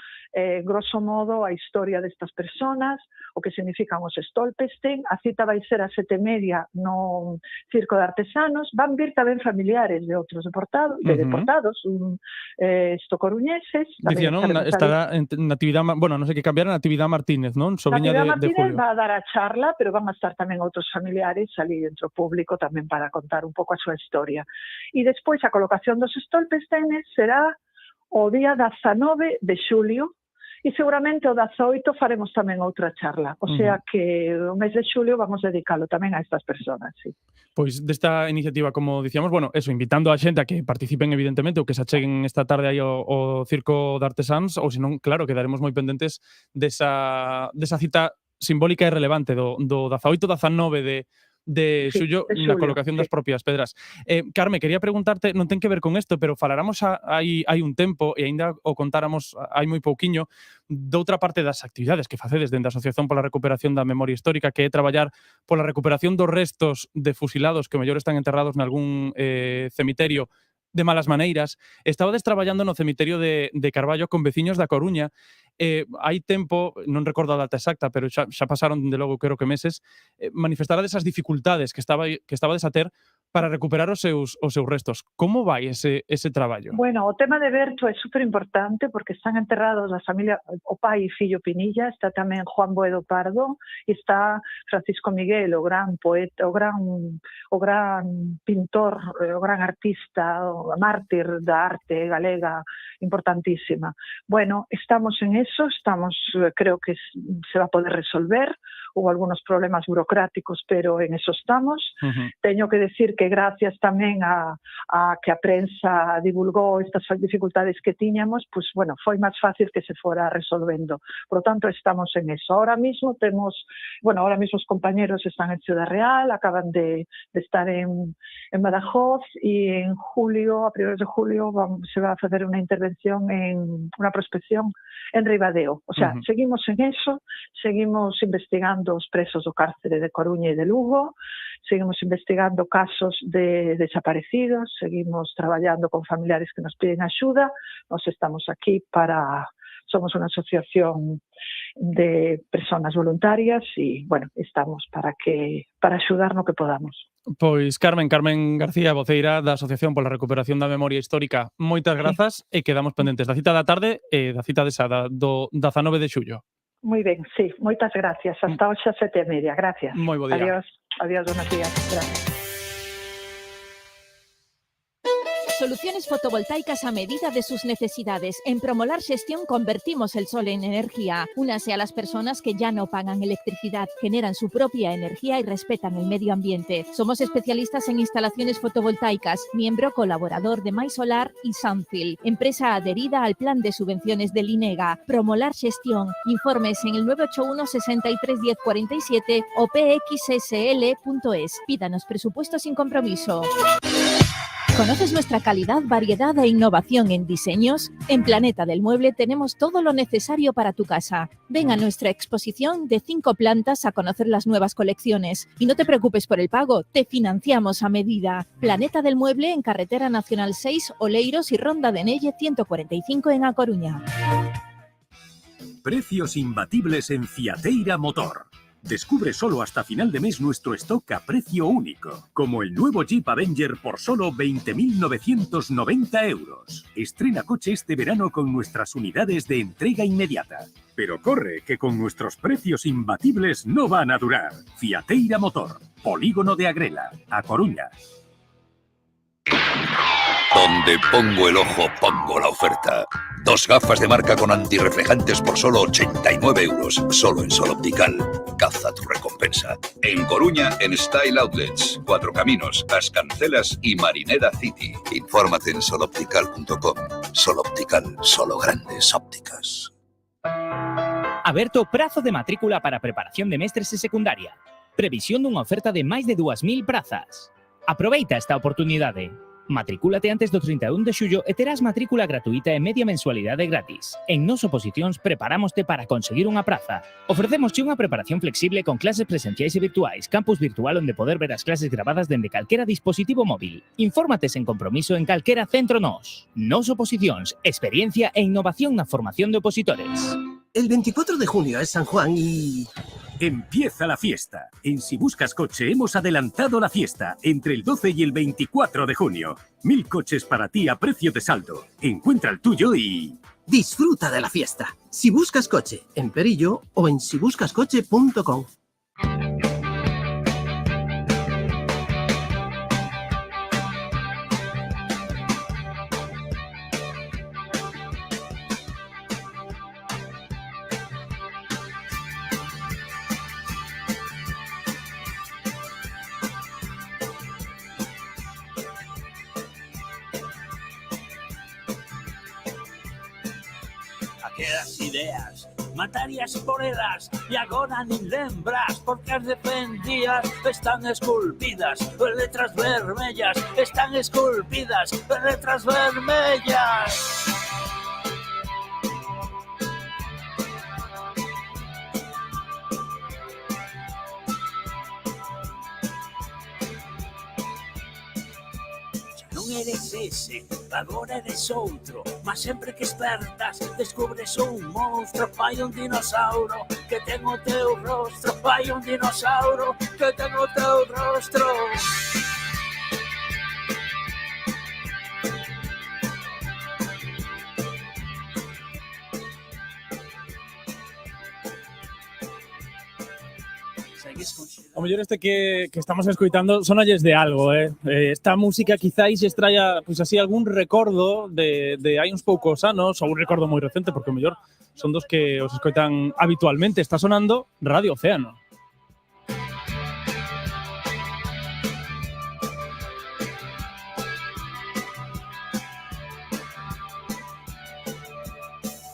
grosso modo, a historia destas personas, o que significan os Stolperstein. A cita vai ser a 7:30 no Circo de Artesanos. Van vir tamén familiares de outros deportados, coruñeses. Dicía, non? Estará en Natividad, bueno, non sei que cambiará, Natividad Martínez, non? Natividad Martínez va a dar a charla, pero van a estar tamén outros familiares ali dentro público tamén para contar un pouco a súa historia. E despois a colocación dos Stolperstein será o día 19 de xulio, e seguramente o 18 faremos tamén outra charla. O sea que o mes de xulio vamos dedicalo tamén a estas persoas, sí. Pois desta iniciativa, como dicíamos, bueno, eso, invitando a xente a que participen evidentemente ou que se acheguen esta tarde aí ao Circo de Artesáns, ou senón, claro, quedaremos moi pendentes desa cita simbólica e relevante do 18-19 de xullo na colocación das propias pedras. Carme, quería preguntarte, non ten que ver con isto, pero falaramos hai un tempo, e aínda o contáramos hai moi pouquiño, doutra parte das actividades que facedes dende a Asociación pola Recuperación da Memoria Histórica, que é traballar pola recuperación dos restos de fusilados que mellor están enterrados nalgún cemiterio de malas maneiras. Estabades traballando no cemiterio de Carballo con veciños da Coruña. Hai tempo, non recordo a data exacta, pero xa pasaron, de logo, creo que meses, manifestarades as dificultades que estabades a ter para recuperar os seus restos. Como vai ese traballo? Bueno, o tema de Berto é super importante porque están enterrados a familia, o pai e fillo Pinilla, está tamén Juan Boedo Pardo, e está Francisco Miguel, o gran poeta, o gran pintor, o gran artista, o mártir da arte galega, importantísima. Bueno, estamos en eso, creo que se va a poder resolver. Hubo algunos problemas burocráticos, pero en eso estamos. Teño que decir que gracias tamén a que a prensa divulgou estas dificultades que tiñamos, pues bueno, foi máis fácil que se fora resolvendo. Por lo tanto, estamos en eso. Ahora mismo os compañeros están en Ciudad Real, acaban de estar en Badajoz, y en julio, a primeros de julio, se va a hacer una intervención una prospección en Ribadeo. O sea, seguimos en eso, seguimos investigando os presos do cárcere de Coruña e de Lugo, seguimos investigando casos de desaparecidos, seguimos traballando con familiares que nos piden axuda. Nos estamos aquí somos unha asociación de personas voluntarias e, bueno, estamos para axudar no que podamos. Pois Carmen García, voceira da Asociación pola Recuperación da Memoria Histórica, moitas grazas e quedamos pendentes da cita da tarde e da cita do 19 de xullo. Muy ben, sí, moitas gracias. Hasta hoxe a 7:30. Gracias. Moi bo día. Adiós, buenos días. Gracias. Soluciones fotovoltaicas a medida de sus necesidades. En Promolar Xestión convertimos el sol en energía. Únase a las personas que ya no pagan electricidad, generan su propia energía y respetan el medio ambiente. Somos especialistas en instalaciones fotovoltaicas, miembro colaborador de MySolar y Sunfield, empresa adherida al plan de subvenciones del INEGA. Promolar Xestión. Informes en el 981 63 10 47 o pxsl.es. Pídanos presupuesto sin compromiso. ¿Conoces nuestra calidad, variedad e innovación en diseños? En Planeta del Mueble tenemos todo lo necesario para tu casa. Ven a nuestra exposición de 5 plantas a conocer las nuevas colecciones. Y no te preocupes por el pago, te financiamos a medida. Planeta del Mueble en Carretera Nacional 6, Oleiros y Ronda de Nelle 145 en A Coruña. Precios imbatibles en Fiateira Motor. Descubre solo hasta final de mes nuestro stock a precio único, como el nuevo Jeep Avenger por solo 20.990 euros. Estrena coche este verano con nuestras unidades de entrega inmediata. Pero corre, que con nuestros precios imbatibles no van a durar. Fiateira Motor, Polígono de Agrela, A Coruña. Donde pongo el ojo, pongo la oferta. 2 gafas de marca con antirreflejantes por solo 89 euros. Solo en Sol Optical. Caza tu recompensa. En Coruña, en Style Outlets. 4 Caminos, As Cancelas y Marineda City. Infórmate en soloptical.com. Sol Optical, solo grandes ópticas. Aberto prazo de matrícula para preparación de mestres e secundaria. Previsión dunha oferta de máis de 2.000 prazas. Aproveita esta oportunidade. Matricúlate antes do 31 de xullo e terás matrícula gratuita e media mensualidade gratis. En Nos Oposicións preparamoste para conseguir unha praza. Ofrecémosche unha preparación flexible con clases presenciais e virtuais, campus virtual onde poder ver as clases grabadas dende calquera dispositivo móvil. Infórmate sen compromiso en calquera centro Nos. Nos Oposicións, experiencia e innovación na formación de opositores. El 24 de junio es San Juan y... Empieza la fiesta. En Si Buscas Coche hemos adelantado la fiesta entre el 12 y el 24 de junio. 1000 coches para ti a precio de saldo. Encuentra el tuyo y... disfruta de la fiesta. Si Buscas Coche, en Perillo o en sibuscascoche.com. Aquelas ideas matarías por elas e agora nin lembras porque as defendías. Están esculpidas en letras vermellas, están esculpidas en letras vermellas. Non eres ese, agora eres outro, mas sempre que espertas descubres un monstro. Fai un dinosauro que ten o teu rostro, fai un dinosauro que ten o teu rostro. O mellor este que estamos escoitando sonalles de algo, esta música quizáis extraia, pois así, algún recordo de hai uns poucos anos, ou un recordo moi recente, porque o mellor son dos que os escoitan habitualmente. Está sonando Radio Océano.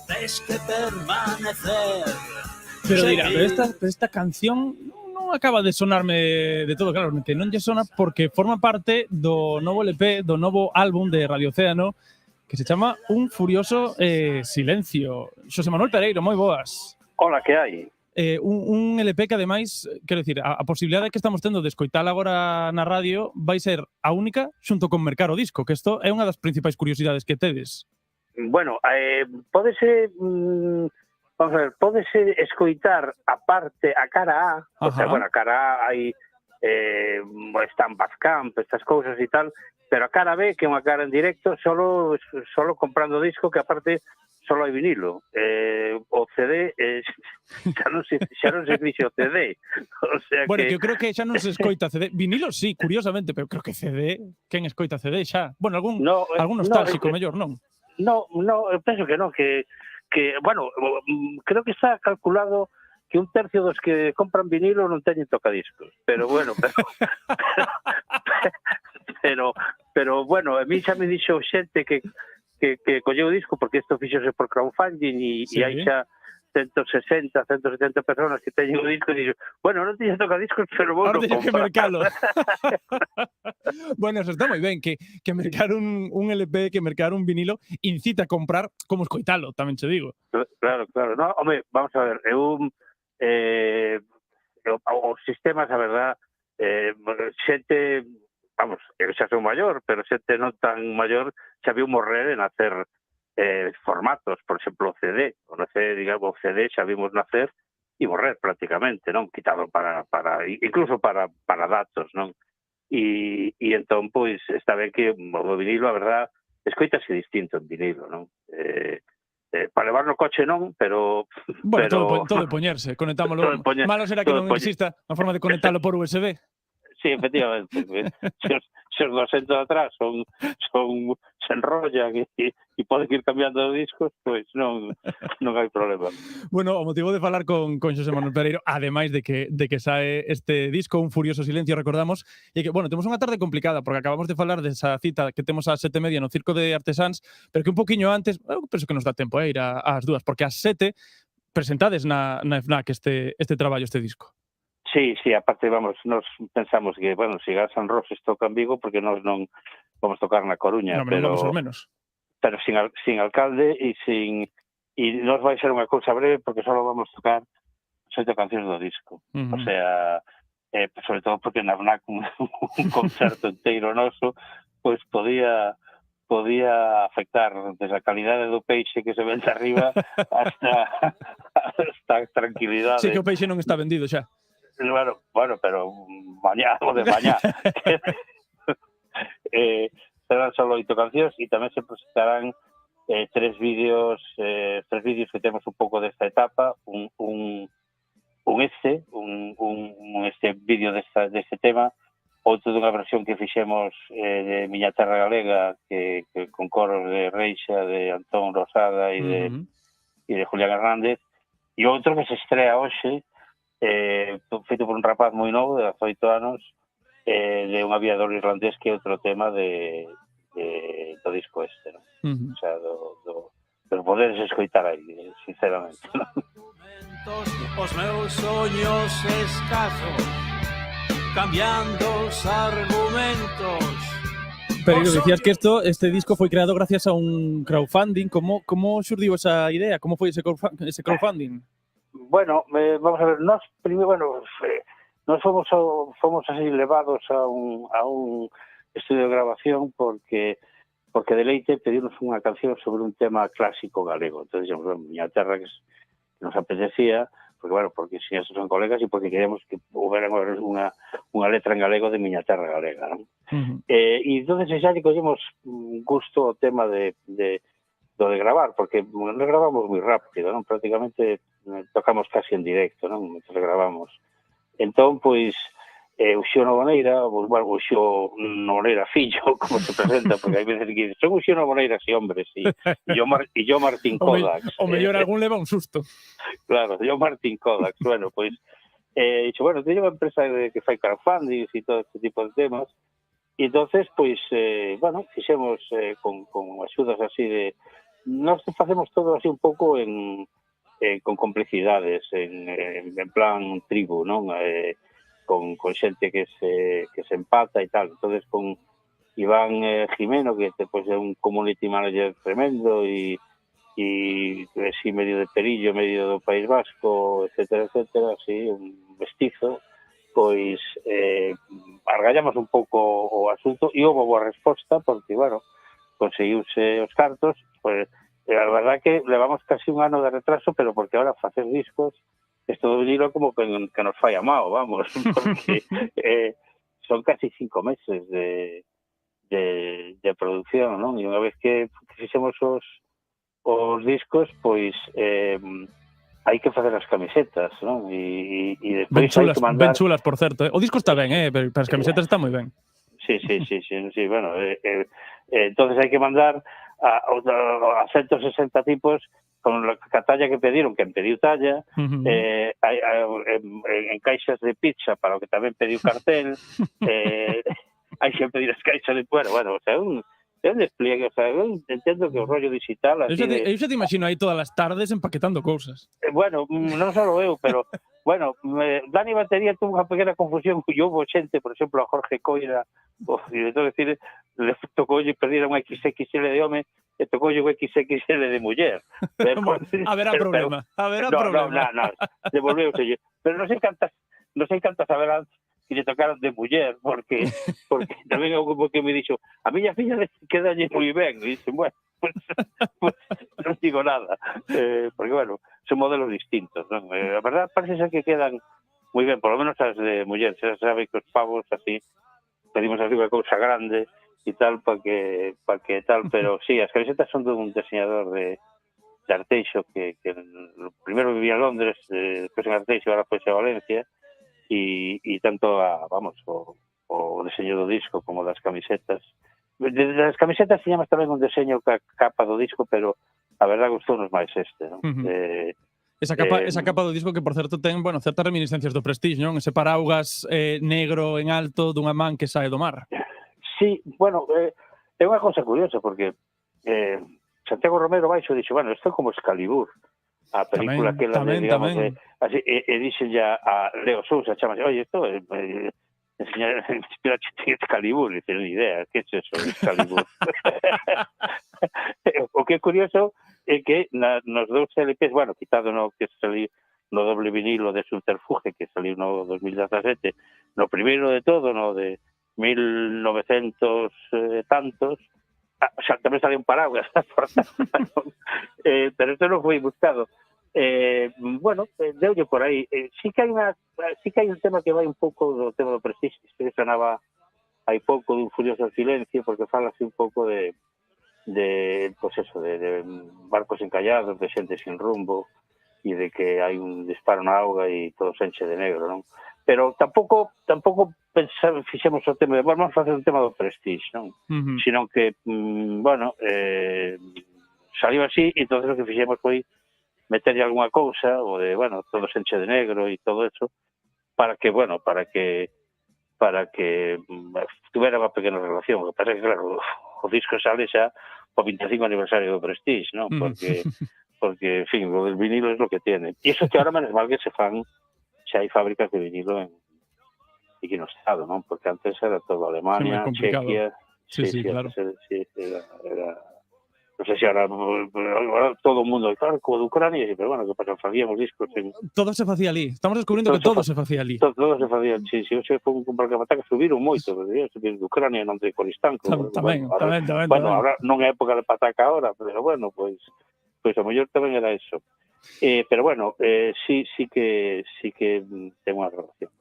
Ves que permanecer. Pero dirá, pero esta canción non acaba de sonarme de todo, claro, que non lle sona porque forma parte do novo LP, do novo álbum de Radio Océano, que se chama Un Furioso Silencio. Xosé Manuel Pereiro, moi boas. Hola, que hai? Un LP que, ademais, quero dicir, a posibilidade que estamos tendo de escoitar agora na radio vai ser a única xunto con Mercar o Disco, que isto é unha das principais curiosidades que tedes. Bueno, pódese... Vamos a ver, pódese escoitar a parte, a cara A, o sea, bueno, a cara A hai están Bandcamp, estas cousas e tal, pero a cara B, que é unha cara en directo, solo comprando disco, que aparte solo hai vinilo. O CD, xa non se fixe o CD. O sea bueno, que... eu creo que xa non se escoita CD. Vinilo sí, curiosamente, pero creo que CD, quen escoita CD xa? Bueno, algún nostálxico mellor, non? No, eu penso que non, que bueno, creo que está calculado que un tercio dos que compran vinilo non teñen tocadiscos, pero bueno, pero bueno, a mí xa me dixo xente que colleu o disco, porque isto fixose por crowdfunding e hai xa 160, 170 personas que teñen o disco e dixo, bueno, non teñen tocadiscos, pero vou non comprar. Que mercalo. Bueno, eso está moi ben, que mercar un LP, que mercar un vinilo, incita a comprar como escoitalo, tamén che digo. Claro. No, home, vamos a ver, os sistemas, a verdad, xente, vamos, eu xa son maior, pero xente non tan maior xa viu morrer en hacer formatos, por exemplo, o CD, digamos, o CD xa vimos nacer e morrer prácticamente, non? Quitado incluso para datos, non? E entón, pois, está ben que o vinilo, a verdad, escoitase distinto en vinilo, non? Para levar no coche non, pero... Bueno, todo de poñerse, conectámoslo. Malo será que non exista unha forma de conectalo por USB. Sí, efectivamente. Se os 200 atrás se enrollan e poden ir cambiando de discos, pois non hai problema. Bueno, o motivo de falar con Xosé Manuel Pereiro, ademais de que sae este disco, Un Furioso Silencio, recordamos, e que, bueno, temos unha tarde complicada, porque acabamos de falar desa cita que temos ás 7:30 no Circo de Artesáns, pero que un poquinho antes, eu penso que nos dá tempo ir ás 2, porque ás 7 presentades na FNAC este traballo, este disco. Sí, aparte, vamos, nos pensamos que, bueno, se Guns N' Roses toca en Vigo, porque nos non vamos tocar na Coruña, no, pero vamos ao menos. Pero sin alcalde e nos vai ser unha cousa breve, porque só vamos tocar 7 cancións do disco. O sea, sobre todo porque na FNAC un concerto inteiro noso, pois podía afectar desde a calidade do peixe que se vende arriba hasta a tranquilidade. Sí, que o peixe non está vendido xa. Bueno, pero mañá ou de mañá. Serán solo 8 cancións e tamén se presentarán 3 vídeos que temos un pouco desta etapa, un vídeo deste tema, outro dunha versión que fixemos de Miña Terra Galega, que con coros de Reixa, de Antón Rosada e de Julián Hernández, e outro que se estrea hoxe, feito por un rapaz moi novo de 18 anos, de un aviador irlandés, que é outro tema do disco este, non? O sea, do poderes escoitar aí, sinceramente, non? Os meus soños escasos, cambiando os argumentos. Pereiro, decías que este disco foi creado gracias a un crowdfunding. Como xurdiu esa idea? Como foi ese crowdfunding? Bueno, vamos a ver, nos fomos así levados a un estudio de grabación porque de Leite pedimos unha canción sobre un tema clásico galego. Entonces, digamos, Miña Terra, que nos apetecía, porque si esos son colegas e porque queríamos que houbera unha letra en galego de Miña Terra Galega, non? E entonces xa lle collemos gusto ao tema de gravar, porque nos grabamos moi rápido, non? Prácticamente tocamos casi en directo, non? Entonces grabamos Entón, pois, o Xio Novoneira, o Xio Novoneira fillo, como se presenta, porque hai veces que dicen, son o Xio Novoneira, sí, hombre, sí. E yo Martín Kodax. O mellor algún leva un susto. Claro, yo Martín Kodax. Bueno, pois, dixo, bueno, teño unha empresa que fai crowdfunding e todo este tipo de temas, e entonces, pois, bueno, fixemos con axudas así de... Nós facemos todo así un pouco con complicidades, en plan tribu, non? Con xente que se empata e tal. Entonces, con Iván Jimeno, que pues, é un community manager tremendo e así medio de Perillo, medio do País Vasco, etcétera, así, un mestizo, pois argallamos un pouco o asunto e houve boa resposta, porque, bueno, conseguiuse os cartos, pues, a verdad que levamos casi un ano de retraso, pero porque ahora facer discos isto do vinilo como que nos fai amao, vamos, porque son casi 5 meses de producción, non? E unha vez que fixemos os discos, pois hai que facer as camisetas, non? E despois hai que mandar... Ben chulas, por certo. O disco está ben, pero as camisetas están moi ben. Sí, bueno, entonces hai que mandar a 160 tipos con la talla que pediron, que pediu talla, en caixas de pizza para o que tamén pediu cartel, hai que pedir as caixas de... Bueno, o sea, un despliegue, o sea, eu entendo que o rollo digital... Eu xa te imagino aí todas as tardes empaquetando cousas. Bueno, non só eu, pero, bueno, Dani Batería tuvo unha pequena confusión, e houve xente, por exemplo, a Jorge Coira, o director de cine, le tocou lle pedir un XXL de home, e tocou un XXL de muller. Haberá problema. No, devolveuse. Pero non sei cantas haberán que lle tocaron de muller, porque tamén é como que me dixo, a miña filla quedalle moi ben, e dixen, bueno, pues non digo nada, porque, bueno, son modelos distintos, non? A verdad, parece ser que quedan moi ben, por lo menos as de muller, se sabe que os pavos así, pedimos así unha cousa grande e tal, para que tal, pero sí, as camisetas son de un diseñador de Arteixo, que primeiro vivía en Londres, despois en Arteixo, ahora foi a Valencia, e tanto o diseño do disco como das camisetas. Das camisetas tiñamos tamén un diseño ca capa do disco, pero a verdad gustounos máis este, non? Esa capa do disco que, por certo, ten, bueno, certas reminiscencias do Prestige, non? Ese paraugas negro en alto dunha man que sae do mar. Sí, bueno, é unha cousa curiosa, porque Santiago Romero baixo dixo, bueno, isto é como Excalibur, a película que la digamos, así, dixen ya a Leo Sousa, chamase, oye, isto inspira Excalibur, dice, ni idea, que é eso, Excalibur? O que é curioso é que nos dous LPs, bueno, quitado no que saliu no doble vinilo de Subterfuge, que saliu no 2017, no primeiro de todo, no de 1900 tantos, o sea, tamén saliu un paraguas, pero isto non foi buscado. Bueno, deulle por aí. Sí que hai un tema que vai un pouco do tema do Prestige, que sonaba hai pouco dun furioso silencio, porque fala así un pouco de pues eso, de barcos encallados, de xente sin rumbo, e de que hai un disparo na auga e todo se enche de negro, non? Pero tampouco fixemos o tema de, vamos a facer un tema do Prestige, non? Sino que, bueno, saliu así, e entonces o que fixemos foi meterlle algunha cousa, o de, bueno, todo se enche de negro e todo eso, para que tuvera unha pequena relación. O que pasa é que, claro, o disco sale xa o 25 aniversario do Prestige, non? Porque, en fin, o del vinilo é lo que tiene. E iso que ahora menos mal que se fan, xa hai fábricas de vinilo aquí no Estado, non? Porque antes era todo Alemania, Chequia... Sí, claro. Non sei se ahora todo o mundo, claro, como de Ucrania, pero bueno, que pasa, facíamos discos en... Todo se facía ali. Estamos descubrindo que todo se facía ali. Todo se facía, sí. Hoxe foi un comprar-capatá que subiron moito, subiron de Ucrania, non de Coristanco. Tamén. Bueno, ahora non é época de pataca ahora, pero bueno, pois a mellor tamén era eso. Pero bueno, sí que ten unha relación.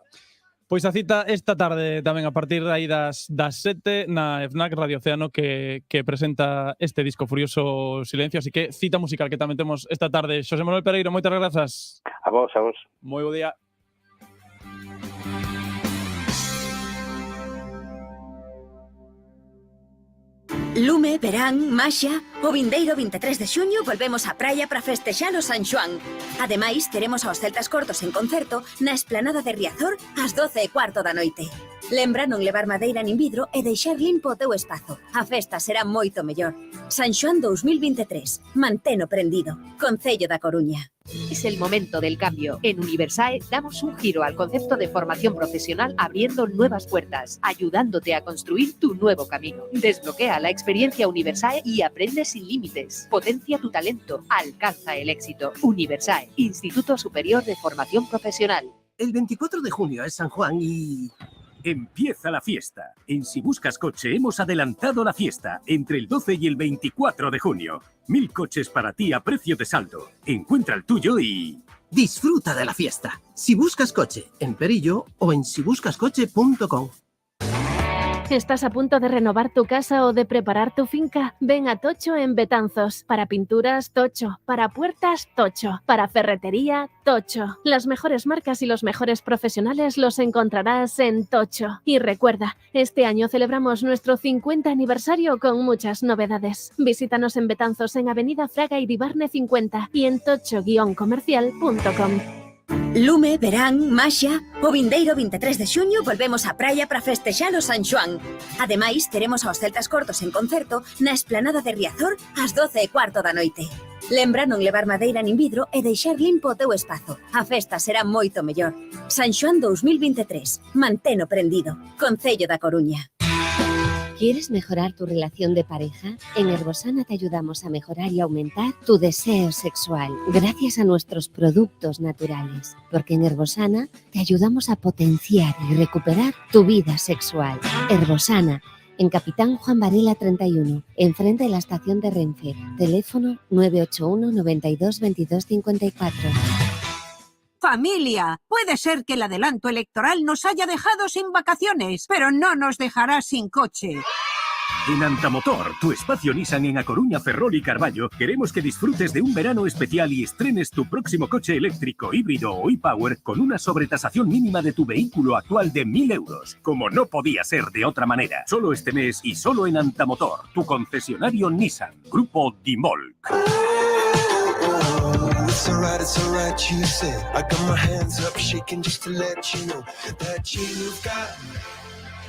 Pois a cita esta tarde tamén a partir aí das 7 na FNAC Radio Océano que presenta este disco Furioso Silencio, así que cita musical que tamén temos esta tarde. Xosé Manuel Pereiro, moitas grazas. A vos. Moi bo día. Lume, verán, Maxia, o vindeiro 23 de xuño volvemos á praia para festexar o San Xoán. Ademais, teremos aos Celtas Cortos en concerto na esplanada de Riazor ás 12:15 da noite. Lembra non levar madeira nin vidro e deixar limpo o teu espazo. A festa será moito mellor. San Xoán 2023. Manteno prendido. Concello da Coruña. Es el momento del cambio. En Universae damos un giro al concepto de formación profesional abriendo nuevas puertas, ayudándote a construir tu nuevo camino. Desbloquea la experiencia Universae y aprende sin límites. Potencia tu talento. Alcanza el éxito. Universae, Instituto Superior de Formación Profesional. El 24 de junio es San Juan y... Empieza la fiesta. En Si Buscas Coche hemos adelantado la fiesta entre el 12 y el 24 de junio. 1000 coches para ti a precio de saldo. Encuentra el tuyo y... disfruta de la fiesta. Si buscas coche, en Perillo o en sibuscascoche.com. ¿Estás a punto de renovar tu casa o de preparar tu finca? Ven a Tocho en Betanzos. Para pinturas, Tocho. Para puertas, Tocho. Para ferretería, Tocho. Las mejores marcas y los mejores profesionales los encontrarás en Tocho. Y recuerda, este año celebramos nuestro 50 aniversario con muchas novedades. Visítanos en Betanzos en Avenida Fraga Iribarne 50 y en tocho-comercial.com. Lume, verán, Maxia, o vindeiro 23 de xuño volvemos á praia para festexar o San Xoán. Ademais, teremos aos Celtas Cortos en concerto na esplanada de Riazor ás 12:15 da noite. Lembra non levar madeira nin vidro e deixar limpo o teu espazo. A festa será moito mellor. San Xoán 2023. Manteno prendido. Concello da Coruña. ¿Quieres mejorar tu relación de pareja? En Herbosana te ayudamos a mejorar y aumentar tu deseo sexual gracias a nuestros productos naturales. Porque en Herbosana te ayudamos a potenciar y recuperar tu vida sexual. Herbosana, en Capitán Juan Varela 31, enfrente de la estación de Renfe. Teléfono 981 92 22 54. Familia, puede ser que el adelanto electoral nos haya dejado sin vacaciones, pero no nos dejará sin coche. En Antamotor, tu espacio Nissan en A Coruña, Ferrol y Carballo, queremos que disfrutes de un verano especial y estrenes tu próximo coche eléctrico, híbrido o e-power con una sobretasación mínima de tu vehículo actual de 1.000 euros. Como no podía ser de otra manera. Solo este mes y solo en Antamotor, tu concesionario Nissan. Grupo Dimol. It's alright, you said. I got my hands up shaking just to let you know that you've got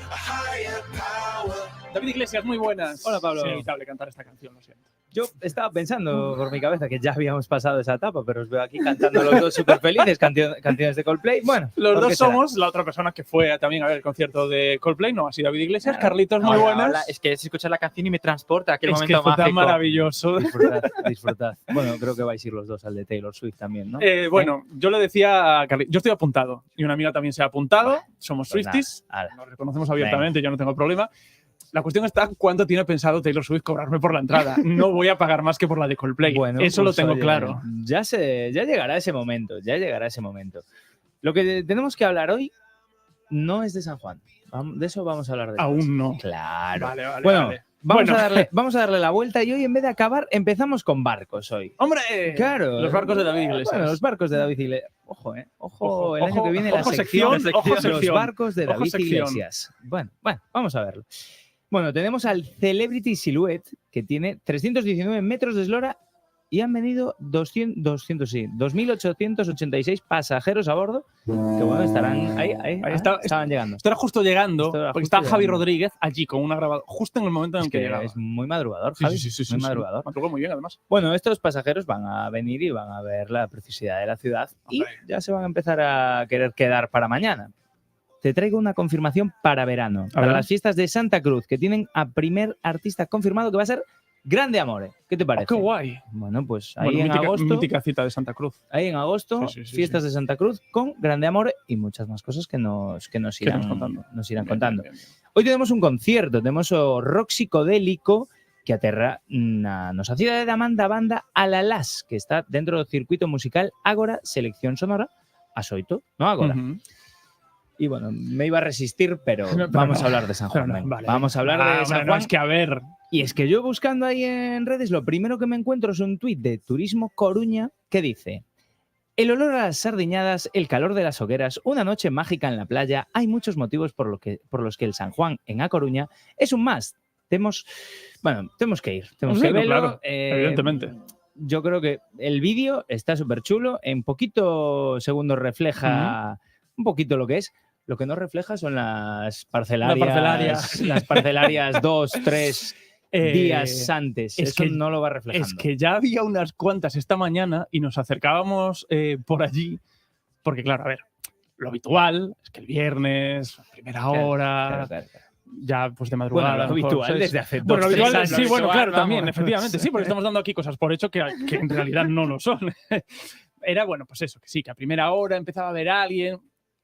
a higher power. David Iglesias, muy buenas. Hola, Pablo. Es inevitable cantar esta canción, lo siento. Yo estaba pensando por mi cabeza que ya habíamos pasado esa etapa, pero os veo aquí cantando los dos súper felices, canciones de Coldplay. Bueno, los dos somos la otra persona que fue también a ver el concierto de Coldplay, no así David Iglesias. Carlitos, muy buenas. Hola. Es que es escuchar la canción y me transporta a aquel momento mágico. Es que fue tan maravilloso. Disfrutad. Bueno, creo que vais a ir los dos al de Taylor Swift también, ¿no? Bueno, yo le decía a Carlitos, yo estoy apuntado y una amiga también se ha apuntado. Somos Swifties, nos reconocemos abiertamente, yo no tengo problema. La cuestión está cuánto tiene pensado Taylor Swift cobrarme por la entrada. No voy a pagar más que por la de Coldplay. Bueno, eso lo tengo claro. Ya llegará ese momento, Lo que tenemos que hablar hoy no es de San Juan. De eso vamos a hablar después. Aún no. Claro. Vale, bueno, vale. Vamos a darle la vuelta y hoy en vez de acabar empezamos con barcos hoy. ¡Hombre! Claro. Los barcos de David Iglesias. Bueno, los barcos de David Iglesias. Ojo, el año que viene la sección. Los barcos de David Iglesias. Bueno, vamos a verlo. Bueno, tenemos al Celebrity Silhouette, que tiene 319 metros de eslora y han venido 2.886 pasajeros a bordo, que bueno, estarán ahí estaban llegando. Estará justo llegando, porque está Javi Rodríguez allí con una grabadora, justo en el momento en que llegaba. Es muy madrugador, Javi. Sí, muy madrugador. Madrugó muy bien, además. Bueno, estos pasajeros van a venir y van a ver la preciosidad de la ciudad y ya se van a empezar a querer quedar para mañana. Te traigo una confirmación para verano, para las fiestas de Santa Cruz, que tienen a primer artista confirmado que va a ser Grande Amore. ¿Qué te parece? ¡Qué guay! Bueno, pues ahí en agosto... Mítica cita de Santa Cruz. Ahí en agosto, fiestas de Santa Cruz con Grande Amore y muchas más cosas que nos irán contando. Bien. Hoy tenemos un concierto, tenemos o rock psicodélico que aterra na nosa cidade da banda Alalás, que está dentro do circuito musical Ágora Selección Sonora, ás 8, no agora. Y bueno, me iba a resistir, pero vamos a hablar de San Juan. Vamos a hablar de San Juan. No, es que a ver. Y es que yo buscando ahí en redes, lo primero que me encuentro es un tuit de Turismo Coruña que dice: el olor a las sardiñadas, el calor de las hogueras, una noche mágica en la playa, hay muchos motivos por los que el San Juan en A Coruña es un must. Tenemos que ir. Tenemos Sí, que verlo. claro, evidentemente. Yo creo que el vídeo está súper chulo. En poquito segundos refleja un poquito lo que es. Lo que no refleja son las parcelarias. Las parcelarias 2, 3 días antes. Eso no lo va reflejando. Es que ya había unas cuantas esta mañana y nos acercábamos por allí. Porque, claro, a ver, lo habitual es que el viernes, primera hora, claro. ya pues de madrugada. Bueno, lo habitual desde hace 2 bueno, lo habitual, años. sí, bueno, claro, Vamos. también, efectivamente. Sí, porque estamos dando aquí cosas por hecho que en realidad no lo son. Era, bueno, pues eso, que sí, que a primera hora empezaba a ver a alguien.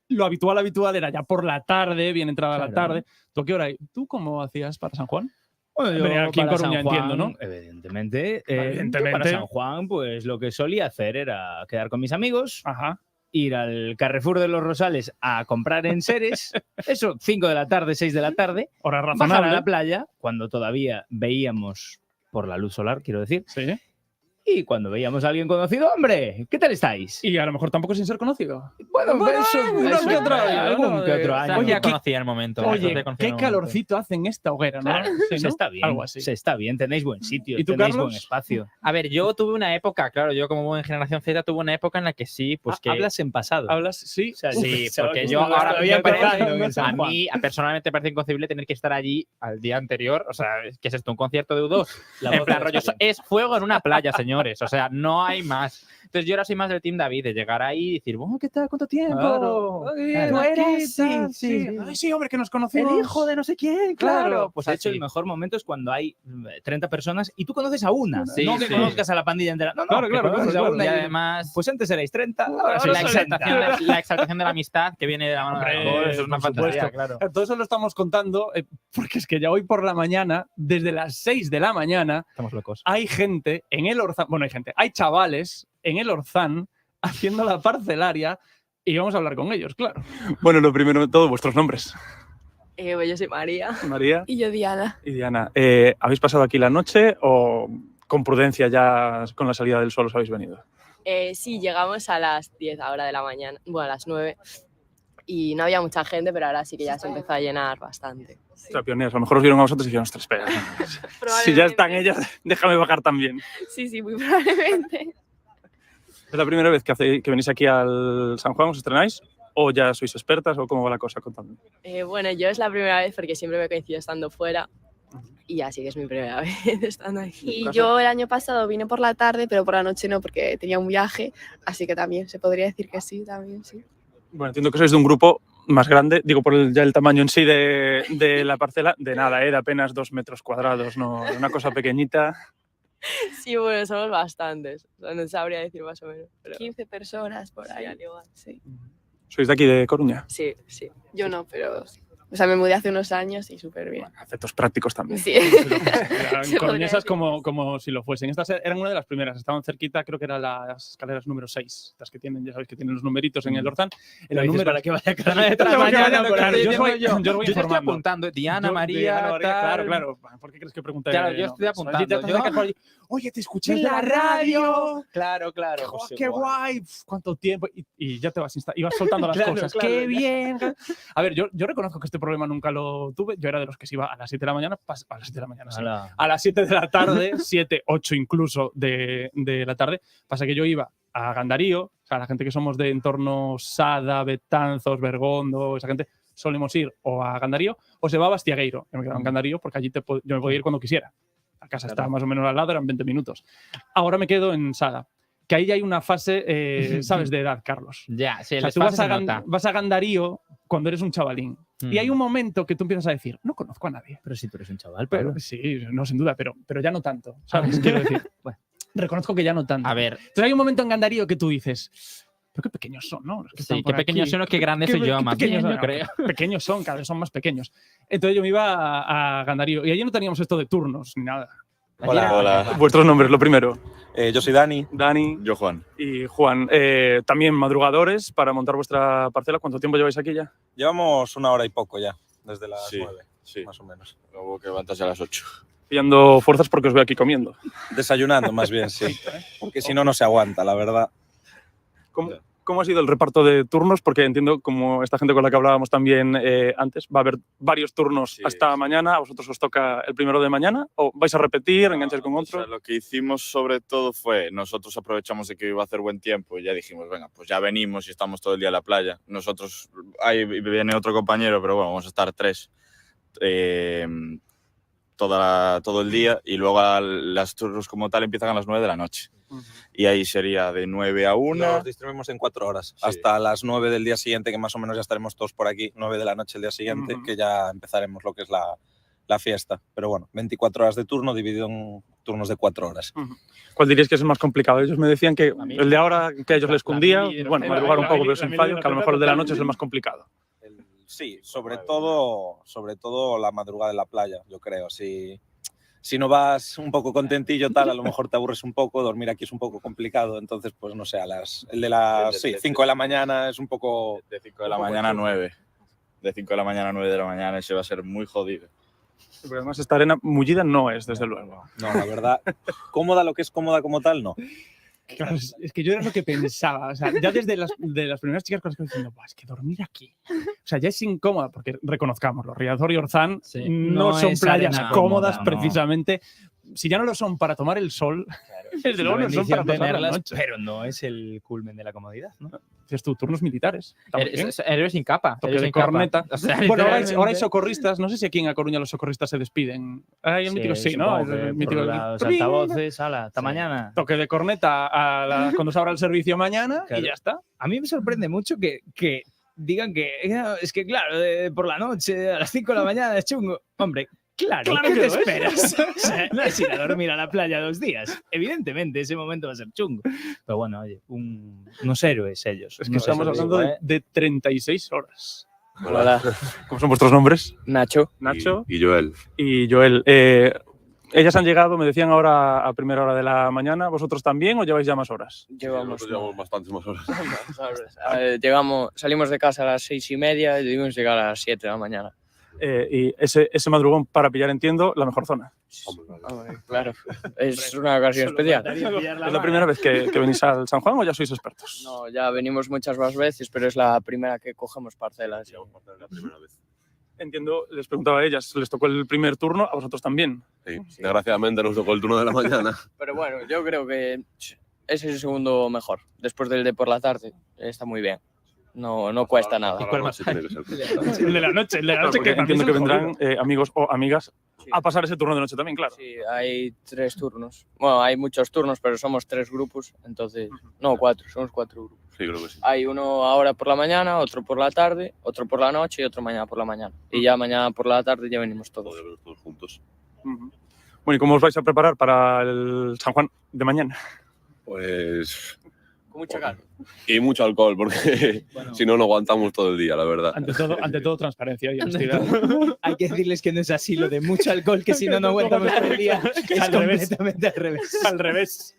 Lo habitual era ya por la tarde, bien entrada la tarde. ¿Tú a qué hora? ¿Tú cómo hacías para San Juan? Bueno, yo aquí en para Coruña, San Juan, entiendo, ¿no? Evidentemente. Evidentemente. Yo para San Juan, pues lo que solía hacer era quedar con mis amigos, ir al Carrefour de los Rosales a comprar enseres, eso, 5 de la tarde, 6 de la tarde, hora bajar razonable a la playa, cuando todavía veíamos por la luz solar, quiero decir. Sí. Y cuando veíamos a alguien conocido, ¡hombre! ¿Qué tal estáis? Y a lo mejor tampoco sin ser conocido. Bueno, algún que otro año, algún que otro año. Oye, aquí, conocía el momento. oye, qué calorcito hace en esta hoguera, ¿no? Claro, Sí, se ¿no? está bien. Algo así. Se está bien, tenéis buen sitio, ¿Y tú, tenéis Carlos? buen espacio. A ver, yo tuve una época, claro, yo como buen generación Z tuve una época en la que sí, pues que... Hablas en pasado. ¿Hablas? Sí. O sea, Sí, porque Uf, yo ahora todavía empezando en a San Juan. mí personalmente me parece inconcebible tener que estar allí al día anterior. O sea, ¿qué es esto? ¿Un concierto de U2? En plan, rollo, es fuego en una playa, señores. O sea, no hay más. Entonces yo ahora soy más del Team David, de llegar ahí y decir, bueno, ¿qué tal? ¿Cuánto tiempo? Claro. ¿Tú eres? Sí. Ay, sí, hombre, que nos conocimos. El hijo de no sé quién, Claro, pues de así. hecho el mejor momento es cuando hay 30 personas y tú conoces a una, Sí, no que sí. conozcas a la pandilla entera. No, Claro, que claro, conoces claro, a una Y y además, pues antes erais 30, ahora la sois 60. exaltación de la amistad que viene de la mano de Hombre, Dios, eso es una por fantasía, supuesto. claro. Todo eso lo estamos contando porque es que ya hoy por la mañana, desde las 6 de la mañana, Estamos locos. hay gente en el Orzán, bueno, hay chavales en el Orzán haciendo la parcelaria y vamos a hablar con ellos, claro. Bueno, lo primero de todo, vuestros nombres. Pues yo soy María. María Y yo Diana. y Diana. ¿Habéis pasado aquí la noche o con prudencia ya con la salida del sol os habéis venido? Sí, llegamos a las 10 ahora de la mañana, bueno, a las 9. Y no había mucha gente, pero ahora sí que ya se empezó a llenar bastante. O sea, pioneros, a lo mejor os vieron a vosotros y dijeron, ostras, espera. Si ya están ellas, déjame bajar también. Sí, muy probablemente. ¿Es la primera vez que venís aquí al San Juan, os estrenáis? ¿O ya sois expertas o cómo va la cosa? Contadme. Bueno, yo es la primera vez porque siempre me coincido estando fuera. Y así que es mi primera vez estando aquí. Y yo el año pasado vine por la tarde, pero por la noche no, porque tenía un viaje, así que también se podría decir que sí, también sí. Bueno, entiendo que sois de un grupo más grande, digo por ya el tamaño en sí de la parcela, de nada, de apenas 2 metros cuadrados, no, una cosa pequeñita. Sí, bueno, somos bastantes. O sea, no sabría decir más o menos. Pero... 15 personas por ahí. Sí, al igual. Sí. ¿Sois de aquí, de Coruña? Sí, sí. Yo no, pero... O sea, me mudé hace unos años y súper bien. Efectos prácticos también. Sí. Se Coruñesas podría como si lo fuesen. Estas eran una de las primeras, estaban cerquita, creo que eran las escaleras número 6, estas que tienen, ya sabéis que tienen los numeritos en el Orzán. El número para que vaya cada detrás mañana, mañana, yo os voy Yo estoy informando. apuntando, Diana, María, tal. Claro. ¿Por qué crees que pregunté? Claro, yo estoy apuntando. Oye, te escuché en la radio. Claro. Oh, qué guay. ¿Cuánto tiempo? Y ya te vas ibas soltando las Claro, cosas. claro. Qué bien. A ver, yo reconozco que este problema nunca lo tuve. Yo era de los que se iba a las 7 de la mañana, a las 7 de la mañana, sí. A las 7 de la tarde, 7, 8 incluso de la tarde. Pasa que yo iba a Gandarío, o sea, la gente que somos de entorno Sada, Betanzos, Bergondo, esa gente, solemos ir o a Gandarío o se va a Bastiagueiro. Yo me quedaba en Gandarío porque allí yo me podía ir cuando quisiera. La casa está más o menos al lado, eran 20 minutos. Ahora me quedo en Sada, que ahí hay una fase, ¿sabes?, de edad, Carlos. Ya, sí, o sea, tú vas a Gandarío cuando eres un chavalín. Y hay un momento que tú empiezas a decir, no conozco a nadie. Pero si tú eres un chaval, pero sí, no, sin duda, pero ya no tanto, ¿sabes? Quiero decir, bueno, reconozco que ya no tanto. A ver. Entonces hay un momento en Gandarío que tú dices, pero qué pequeños son, ¿no? Los que Sí, qué pequeños son los que grandes soy yo, más bien, yo creo. Pequeños son, cada vez son más pequeños. Entonces yo me iba a Gandarío y allí no teníamos esto de turnos ni nada. Hola. Vuestros nombres, lo primero. Yo soy Dani. Dani. Yo Juan. Y Juan, también madrugadores para montar vuestra parcela. ¿Cuánto tiempo lleváis aquí ya? Llevamos 1 hora y poco ya, desde las 9, sí. Más o menos. Luego que levantas a las 8. Pillando fuerzas porque os veo aquí comiendo. Desayunando más bien, sí. Porque si no, no se aguanta, la verdad. ¿Cómo ha sido el reparto de turnos? Porque entiendo, como esta gente con la que hablábamos también antes, va a haber varios turnos hasta mañana. ¿A vosotros os toca el primero de mañana? ¿O vais a repetir, enganchar con otro? O sea, lo que hicimos sobre todo fue, nosotros aprovechamos de que iba a hacer buen tiempo y ya dijimos, venga, pues ya venimos y estamos todo el día en la playa. Nosotros, ahí viene otro compañero, pero bueno, vamos a estar 3 todo el día y luego las turnos como tal empiezan a las 9 de la noche. Y ahí sería de 9 a 1. Los distribuimos en 4 horas, hasta las 9 del día siguiente, que más o menos ya estaremos todos por aquí, 9 de la noche el día siguiente, que ya empezaremos lo que es la fiesta. Pero bueno, 24 horas de turno dividido en turnos de 4 horas. ¿Cuál diríais que es el más complicado? Ellos me decían que el de ahora, que a ellos les cundía, bueno, madrugar un poco, pero sin fallo, que a lo mejor el de la noche es el más complicado. Sí, sobre todo la madrugada en la playa, yo creo. Si no vas un poco contentillo tal, a lo mejor te aburres un poco, dormir aquí es un poco complicado, entonces pues no sé, el de las 5 de la mañana es un poco... De 5 de la mañana a 9. De 5 de la mañana a 9 de la mañana, ese va a ser muy jodido. Pero además esta arena mullida no es, desde luego. No, la verdad, cómoda, lo que es cómoda como tal, no. Claro, es que yo era lo que pensaba, o sea, ya desde las primeras chicas con las que estoy diciendo, es que dormir aquí, o sea, ya es incómoda, porque reconozcamos, los Riazor y Orzán no son playas cómodas precisamente, si ya no lo son para tomar el sol, desde luego no son para pasar la noche. Pero no es el culmen de la comodidad, ¿no? Tienes tus turnos militares. Eres sin capa. Toque de corneta. O sea, bueno, ahora hay socorristas, no sé si aquí en A Coruña los socorristas se despiden. Hay el mítico, sí, ¿no? El mítico, los altavoces, hasta mañana. Toque de corneta cuando se abra el servicio mañana y ya está. A mí me sorprende mucho que digan que es que, claro, por la noche, a las 5 de la mañana es chungo. Hombre, claro ¿qué te esperas? O sea, no es ir a dormir a la playa 2 días. Evidentemente, ese momento va a ser chungo. Pero bueno, oye, unos héroes ellos. Es que estamos hablando de 36 horas. Hola. ¿Cómo son vuestros nombres? Nacho. Y Joel. Y Joel. Ellas han llegado, me decían ahora a primera hora de la mañana. ¿Vosotros también o lleváis ya más horas? Llevamos bastantes más horas. Salimos de casa a las 6:30 y debimos llegar a las 7 de la mañana. Y ese madrugón para pillar, entiendo, la mejor zona. Claro, es una ocasión especial. ¿Es la primera vez que venís al San Juan o ya sois expertos? No, ya venimos muchas más veces, pero es la primera que cogemos parcelas. La primera vez. Entiendo, les preguntaba a ellas, les tocó el primer turno, a vosotros también. Sí, desgraciadamente nos tocó el turno de la mañana. Pero bueno, yo creo que ese es el segundo mejor. Después del de por la tarde, está muy bien. No cuesta nada. ¿Y cuál más? El de la noche, que entiendo que vendrán amigos o amigas a pasar ese turno de noche también, claro. Sí, hay 3 turnos. Bueno, hay muchos turnos, pero somos 3 grupos, entonces... No, 4, somos 4 grupos. Sí, creo que sí. Hay uno ahora por la mañana, otro por la tarde, otro por la noche y otro mañana por la mañana. Y ya mañana por la tarde ya venimos todos. Todos juntos. Bueno, ¿y cómo os vais a preparar para el San Juan de mañana? Pues... Con mucha calma. Y mucho alcohol, porque si no aguantamos todo el día, la verdad. Ante todo transparencia y honestidad. Hay que decirles que no es así lo de mucho alcohol, que si no aguantamos todo el día. Es completamente al revés. Al revés.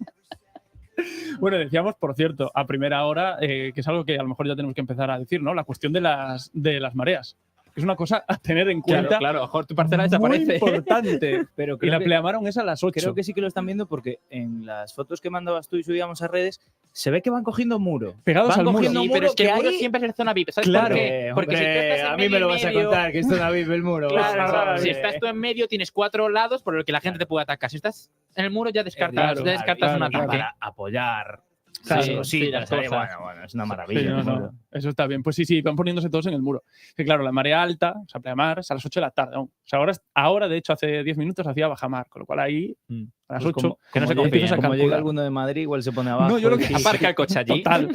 Bueno, decíamos, por cierto, a primera hora, que es algo que a lo mejor ya tenemos que empezar a decir, ¿no? La cuestión de las mareas. Es una cosa a tener en cuenta. Claro, a lo mejor tu parcela desaparece. Muy importante. Pero y la pleamaron es a las 8. Creo que sí que lo están viendo porque en las fotos que mandabas tú y subíamos a redes se ve que van cogiendo muro. Pegados al muro. Sí, pero es que el muro siempre es zona VIP. ¿Sabes claro, por qué? Porque si tú estás a mí me lo vas a contar, que es zona VIP el muro. Claro, si estás tú en medio tienes 4 lados por los que la gente te puede atacar. Si estás en el muro ya descartas un ataque. Para apoyar. Claro, sí, bueno, es una maravilla. Sí, no, eso está bien. Pues sí, van poniéndose todos en el muro. Que claro, la marea alta, o sea, pleamar, es a las 8 de la tarde. O sea, ahora, de hecho, hace 10 minutos hacía bajamar, con lo cual ahí, a las 8, que no se confía. Como llega alguno de Madrid, igual se pone abajo. No, yo lo que aparca el coche allí. Total.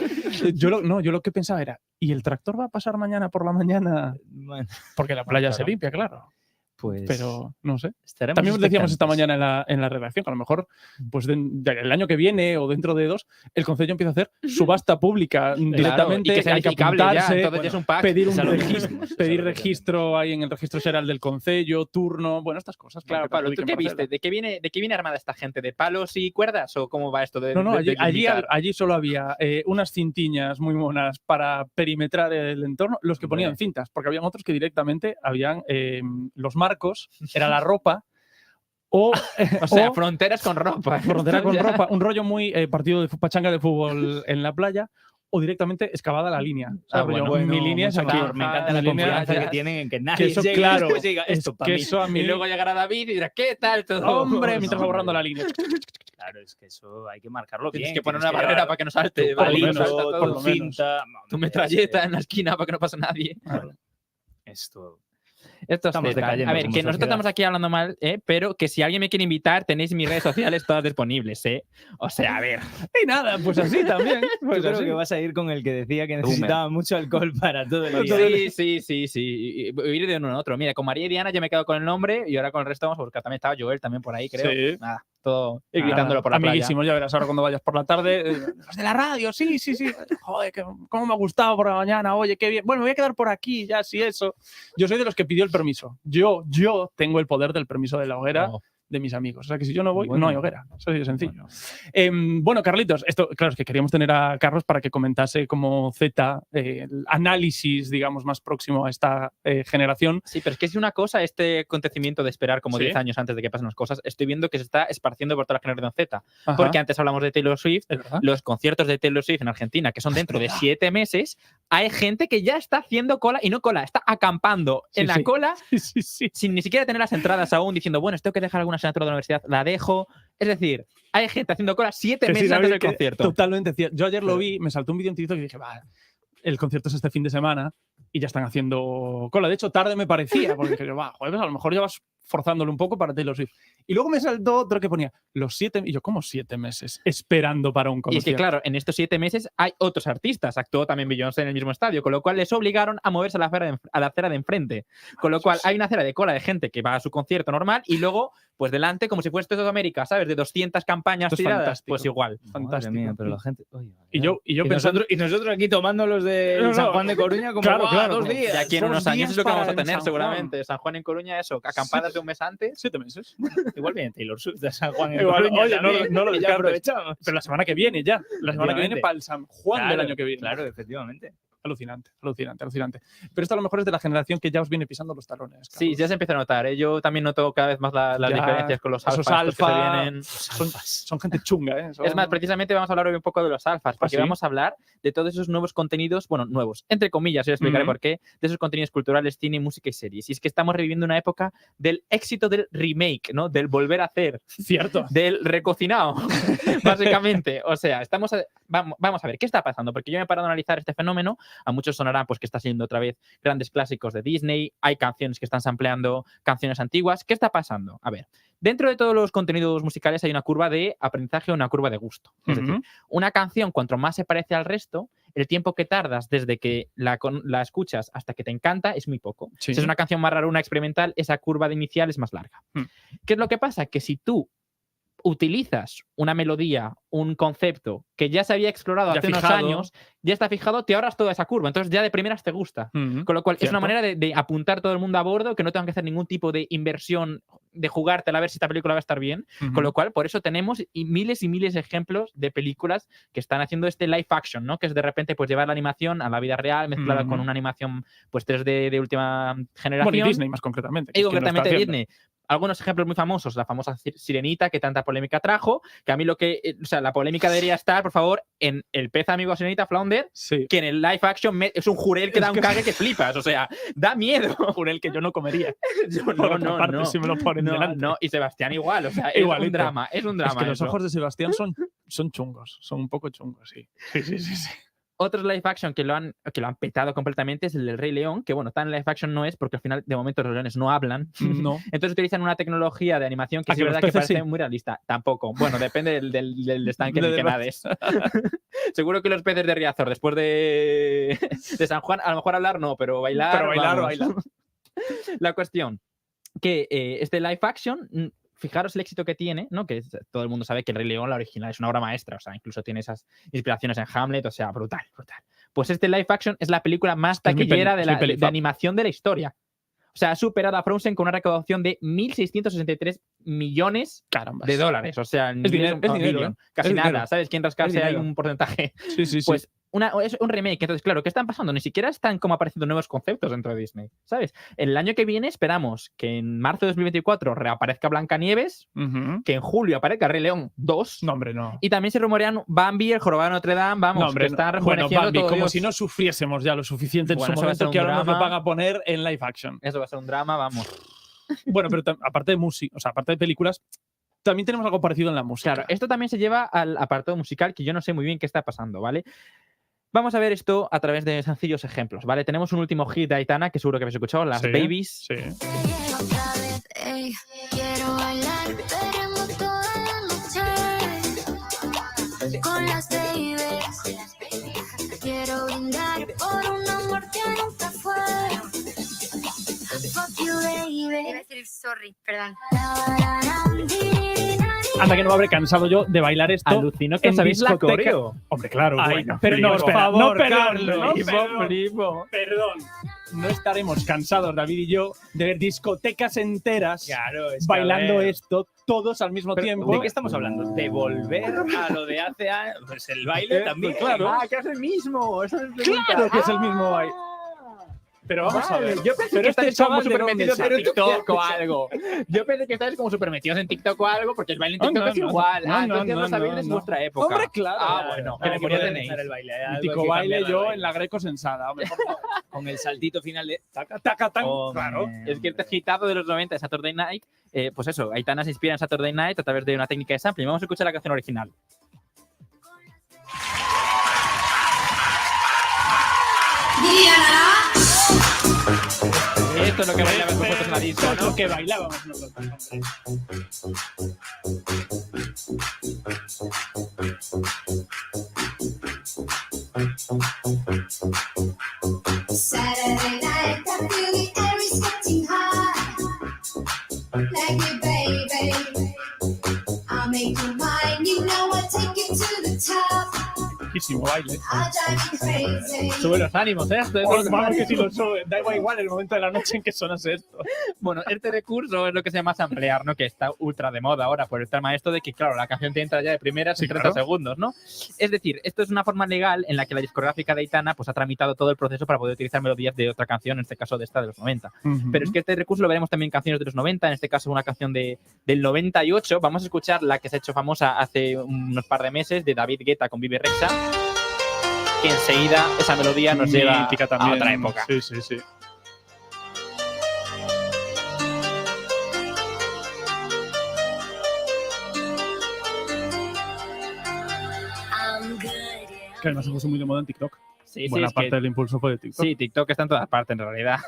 Yo lo que pensaba era, ¿y el tractor va a pasar mañana por la mañana? Bueno, porque la playa se limpia, claro. Pues, pero no sé. También decíamos esta mañana en la redacción que a lo mejor pues el año que viene o dentro de 2 el Concello empieza a hacer subasta pública directamente. Y que hay que apuntarse, ya es un pack, pedir registro ahí en el registro general del Concello, turno, bueno, estas cosas. Claro, Pablo, ¿tú qué viste? ¿De qué viene armada esta gente? ¿De palos y cuerdas o cómo va esto? Allí solo había unas cintiñas muy monas para perimetrar el entorno, los que ponían cintas, porque habían otros que directamente habían los marcos, era la ropa. O sea, fronteras con ropa. Frontera con ropa. Un rollo muy partido de pachanga de fútbol en la playa. o directamente excavada la línea. Mi línea es aquí. Me encanta la confianza que tienen en que nadie eso, llegue claro, y diga esto para mí. Eso a mí. Y luego llegará David y dirá, ¿qué tal todo? Hombre, mientras va borrando la línea. Claro, es que eso hay que marcarlo bien. Tienes que poner una barrera para que no salte. Tu palito, tu cinta, tu metralleta en la esquina para que no pase nadie. Esto Estamos decayendo. A ver, que nosotros estamos aquí hablando mal, pero que si alguien me quiere invitar, tenéis mis redes sociales todas disponibles, O sea, a ver. Y nada, pues así también. Pues yo creo que vas a ir con el que decía que necesitaba mucho alcohol para todo el día. Sí. Ir de uno en otro. Mira, con María y Diana yo me quedo con el nombre y ahora con el resto vamos a buscar. También estaba Joel también por ahí, creo. Sí. Nada, todo gritándolo por la playa. Amiguísimos, ya verás ahora cuando vayas por la tarde. Los de la radio, sí. Joder, cómo me ha gustado por la mañana. Oye, qué bien. Bueno, me voy a quedar por aquí, ya, sí, eso. Yo soy de los que pidió el permiso. Yo tengo el poder del permiso de la hoguera de mis amigos. O sea que si yo no voy, no hay hoguera. Eso es sencillo. Bueno, Carlitos, esto, claro, es que queríamos tener a Carlos para que comentase como Z el análisis, digamos, más próximo a esta generación. Sí, pero es que es una cosa este acontecimiento de esperar como 10 años antes de que pasen las cosas. Estoy viendo que se está esparciendo por toda la generación Z. Ajá. Porque antes hablamos de Taylor Swift, los conciertos de Taylor Swift en Argentina, que son dentro de 7 meses, hay gente que ya está haciendo cola, y no cola, está acampando en la cola sin ni siquiera tener las entradas aún, diciendo, bueno, tengo que dejar alguna asignatura de la universidad, la dejo. Es decir, hay gente haciendo cola 7 meses antes del concierto. Totalmente cierto. Yo ayer lo vi, me saltó un vídeo en TikTok y dije, va, el concierto es este fin de semana y ya están haciendo cola. De hecho, tarde me parecía, porque dije, va, joder, pues a lo mejor ya vas forzándolo un poco para Taylor Swift. Y luego me saltó otro que ponía los 7, y yo, ¿cómo 7 meses esperando para un concierto? Y es que, claro, en estos 7 meses hay otros artistas. Actuó también Beyoncé en el mismo estadio, con lo cual les obligaron a moverse a la acera de enfrente. Con lo cual hay una acera de cola de gente que va a su concierto normal y luego, pues delante, como si fuese todo América, ¿sabes? De 200 campañas tiradas, fantástico. Pues igual. Fantástico. Mía, pero la gente... Oye, y yo pensando... nosotros aquí tomando los de San Juan de Coruña como claro, 2 días. Y aquí en unos años es lo que vamos a tener seguramente. San Juan en Coruña, eso, acampadas de un mes antes. 7 meses. Igual viene Taylor Swift de San Juan en Igual, Coruña. oye, no lo ya aprovechamos. Pero la semana que viene ya. La semana que viene para el San Juan del año que viene. Claro, efectivamente. Alucinante. Pero esto a lo mejor es de la generación que ya os viene pisando los talones. Carlos. Sí, ya se empieza a notar. Yo también noto cada vez más las diferencias con los alfas que se vienen. Son gente chunga, Es más, precisamente vamos a hablar hoy un poco de los alfas, porque vamos a hablar de todos esos nuevos contenidos, bueno, nuevos, entre comillas, y explicaré por qué, de esos contenidos culturales, cine, música y series. Y es que estamos reviviendo una época del éxito del remake, ¿no? Del volver a hacer. Cierto. Del recocinado, básicamente. O sea, vamos a ver, ¿qué está pasando? Porque yo me he parado a analizar este fenómeno. A muchos sonarán pues que está siendo otra vez grandes clásicos de Disney, hay canciones que están sampleando canciones antiguas. ¿Qué está pasando? A ver, dentro de todos los contenidos musicales hay una curva de aprendizaje o una curva de gusto. Es decir, una canción cuanto más se parece al resto, el tiempo que tardas desde que la escuchas hasta que te encanta es muy poco. Si es una canción más rara, una experimental, esa curva de inicial es más larga. ¿Qué es lo que pasa? Que si tú utilizas una melodía, un concepto que ya se había explorado hace unos años, ya está fijado, te ahorras toda esa curva. Entonces ya de primeras te gusta. Con lo cual es una manera de apuntar todo el mundo a bordo, que no tengan que hacer ningún tipo de inversión, de jugártela a ver si esta película va a estar bien. Con lo cual, por eso tenemos miles y miles de ejemplos de películas que están haciendo este live action, ¿no? Que es de repente pues llevar la animación a la vida real mezclada con una animación pues 3D de última generación. Bueno, y Disney más concretamente. Y concretamente Disney. Algunos ejemplos muy famosos, la famosa Sirenita, que tanta polémica trajo, que a mí la polémica debería estar, por favor, en el pez amigo Sirenita, Flounder, que en el live action es un jurel que da un cague que flipas, o sea, da miedo. Jurel que yo no comería. No, si me lo ponen delante. No, y Sebastián igual, o sea, es un drama. Es que los ojos de Sebastián son chungos, son un poco chungos, sí. Sí. Otros live action que lo han petado completamente es el del Rey León, que bueno, tan live action no es porque al final de momento los leones no hablan. No. Entonces utilizan una tecnología de animación que es verdad que parece muy realista. Tampoco. Bueno, depende del estanque en el que nades. Seguro que los peces de Riazor después de San Juan, a lo mejor hablar no, pero bailar. Pero bailar. La cuestión que este live action... Fijaros el éxito que tiene, ¿no? Que todo el mundo sabe que el Rey León, la original, es una obra maestra, o sea, incluso tiene esas inspiraciones en Hamlet, o sea, brutal. Pues este live action es la película más taquillera de animación de la historia. O sea, ha superado a Frozen con una recaudación de 1.663 millones de dólares. O sea, es dinero. Casi nada, ¿sabes? Quién rascarse hay un porcentaje. Sí. Pues es un remake. Entonces, claro, ¿qué están pasando? Ni siquiera están como apareciendo nuevos conceptos dentro de Disney, ¿sabes? El año que viene esperamos que en marzo de 2024 reaparezca Blancanieves, que en julio aparezca Rey León 2. No, hombre, no. Y también se rumorean Bambi, el jorobado de Notre Dame, vamos, No, hombre, que están bueno, rejuveneciendo Bambi, todo. como Dios. si no sufriésemos ya lo suficiente en Bueno, su eso va a ser momento un que ahora nos lo drama. van a poner en live action. Eso va a ser un drama, vamos. Bueno, pero aparte de música, o sea, aparte de películas, también tenemos algo parecido en la música. Claro, esto también se lleva al apartado musical, que yo no sé muy bien qué está pasando, ¿vale? Vamos a ver esto a través de sencillos ejemplos, ¿vale? Tenemos un último hit de Aitana, que seguro que habéis escuchado, Las Sí, Babies. Sí. Ey, quiero bailar, veremos toda la noche con las babies. Quiero brindar por un amor que nunca fue. Fuck you, baby. Iba a decir sorry, perdón. Anda que no me habré cansado yo de bailar esto. Alucino que en sabéis la discoteca. coreo. Hombre, claro. Ay, Bueno, no, pero no, por espera, favor, no, perdón, Carlos, no, primo. perdón. No estaremos cansados, David y yo, de ver discotecas enteras bailando esto todos al mismo tiempo. ¿De qué estamos hablando? ¿De volver a lo de hace años? Pues el baile también. Claro. Ah, que es el mismo. Eso es Claro que es el mismo baile. Pero vamos a ver. Yo pensé Pero que estáis como chaval, ¿de súper dónde metidos en sale? TikTok o algo. Yo pensé que estáis como súper metidos en TikTok o algo, porque el baile en TikTok es igual. Entonces no sabéis de vuestra época. Hombre, claro. Ah, bueno. ¿Qué memoria tenéis? El baile, Mítico baile yo en la Greco sensada. Hombre, con el saltito final de taca, taca, tan. Hombre. Claro. Es que este gitazo de los 90 de Saturday Night, pues eso, Aitana se inspira en Saturday Night a través de una técnica de sampling. Vamos a escuchar la canción original. Esto es lo que bailabais vosotros en la disco, Esto es ¿no? lo que bailábamos nosotros. Saturday night, I feel the air is getting hot. Like it, baby. I'll make you mine. You know I'll take you to the top. Muchísimo baile. I'll drive you crazy. Sube los ánimos, ¿eh? Vamos que si lo sube. Da igual el momento de la noche en que sonase esto. Bueno, este recurso es lo que se llama samplear, ¿no? Que está ultra de moda ahora por el tema esto de que, claro, la canción te entra ya de primeras en 30 segundos, ¿no? Es decir, esto es una forma legal en la que la discográfica de Aitana pues, ha tramitado todo el proceso para poder utilizar melodías de otra canción, en este caso de esta de los 90. Pero es que este recurso lo veremos también en canciones de los 90, en este caso una canción del 98. Vamos a escuchar la que se ha hecho famosa hace unos par de meses de David Guetta con Vivi Rexha, que enseguida esa melodía nos lleva a otra época. Sí, sí, sí. Que además se puso muy de moda en TikTok. Sí, Buena es parte que- del impulso fue de TikTok. Sí, TikTok está en todas partes, en realidad.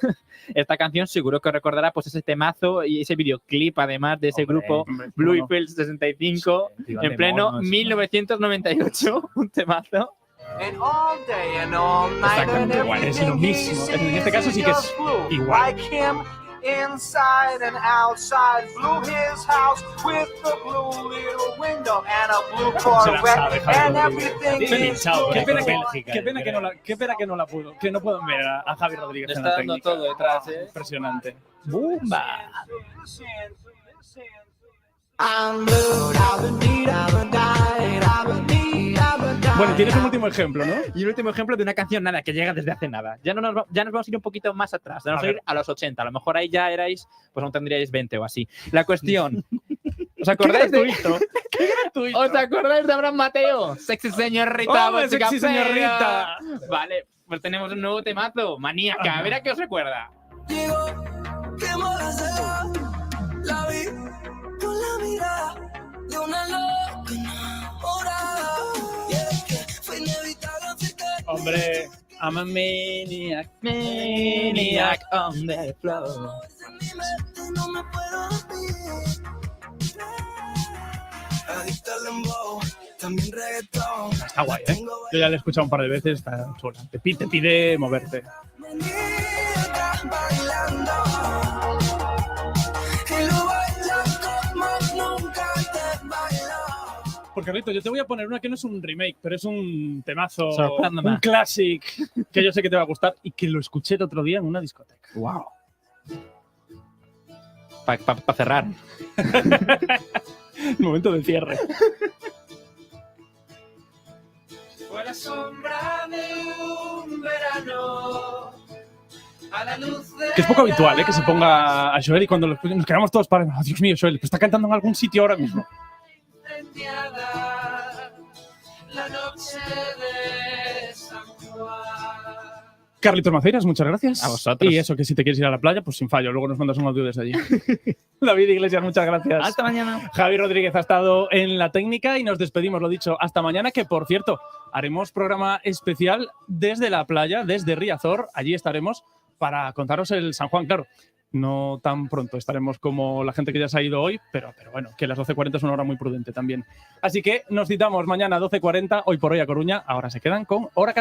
Esta canción seguro que os recordará pues ese temazo y ese videoclip, además de ese grupo Blue cómo no. Pills 65, iban en de pleno monos, 1998. Un temazo. And all day and all night Exactamente and igual, es everything lo mismo. he En este caso sí que es sees blue. igual. Like him, inside and outside. Blue his house with the blue little window and a blue Se la sabe, Corvette and Javi everything Rodríguez. is Pinchado, blue. qué pena que no la puedo, que no puedo ver a Javi Rodríguez Le en está la dando técnica. todo detrás, ¿eh? Impresionante. ¡Bumba! I'm blue, I've been died, I've been Bueno, tienes un último ejemplo, ¿no? Y un último ejemplo de una canción, nada, que llega desde hace nada. Ya nos vamos a ir un poquito más atrás. Vamos a ir a los 80. A lo mejor ahí ya erais, pues aún tendríais 20 o así. La cuestión. ¿Os acordáis de gratuito! ¡Qué gratuito! ¿Os acordáis de Abraham Mateo? Sexy señorita. ¡Hombre, música sexy fea. señorita! Vale, pues tenemos un nuevo temazo. Maníaca. A ver a qué os recuerda. Llegó, quemó la seda, la vi con la mirada de una loca enamorada. Y es que fue inevitable acercar. Hombre, I'm a maniac. Maniac on the floor. En mi mente no me puedo despedir. Adicta al dembow, también reggaetón. Está guay, ¿eh? Yo ya la he escuchado un par de veces, está chula. Te pide moverte. Bailando. Y lo bailan como nunca te bailó. Porque, Rito, yo te voy a poner una que no es un remake, pero es un temazo, Sorpréndeme. un classic que yo sé que te va a gustar y que lo escuché el otro día en una discoteca. Wow. Para cerrar. El momento del cierre. Fue la sombra de un verano. A la luz de Que es poco habitual, que se ponga a Joel y cuando lo escuchen nos quedamos todos para... Oh, Dios mío, Joel, pues está cantando en algún sitio ahora mismo. la noche de San Juan. Carlitos Maceiras, muchas gracias. A vosotros. Y eso, que si te quieres ir a la playa, pues sin fallo. Luego nos mandas un audio desde allí. David Iglesias, muchas gracias. Hasta mañana. Javi Rodríguez ha estado en la técnica y nos despedimos, lo dicho, hasta mañana, que por cierto, haremos programa especial desde la playa, desde Riazor. Allí estaremos para contaros el San Juan, claro. No tan pronto estaremos como la gente que ya se ha ido hoy, pero bueno, que las 12:40 es una hora muy prudente también. Así que nos citamos mañana a 12:40, hoy por hoy a Coruña. Ahora se quedan con Hora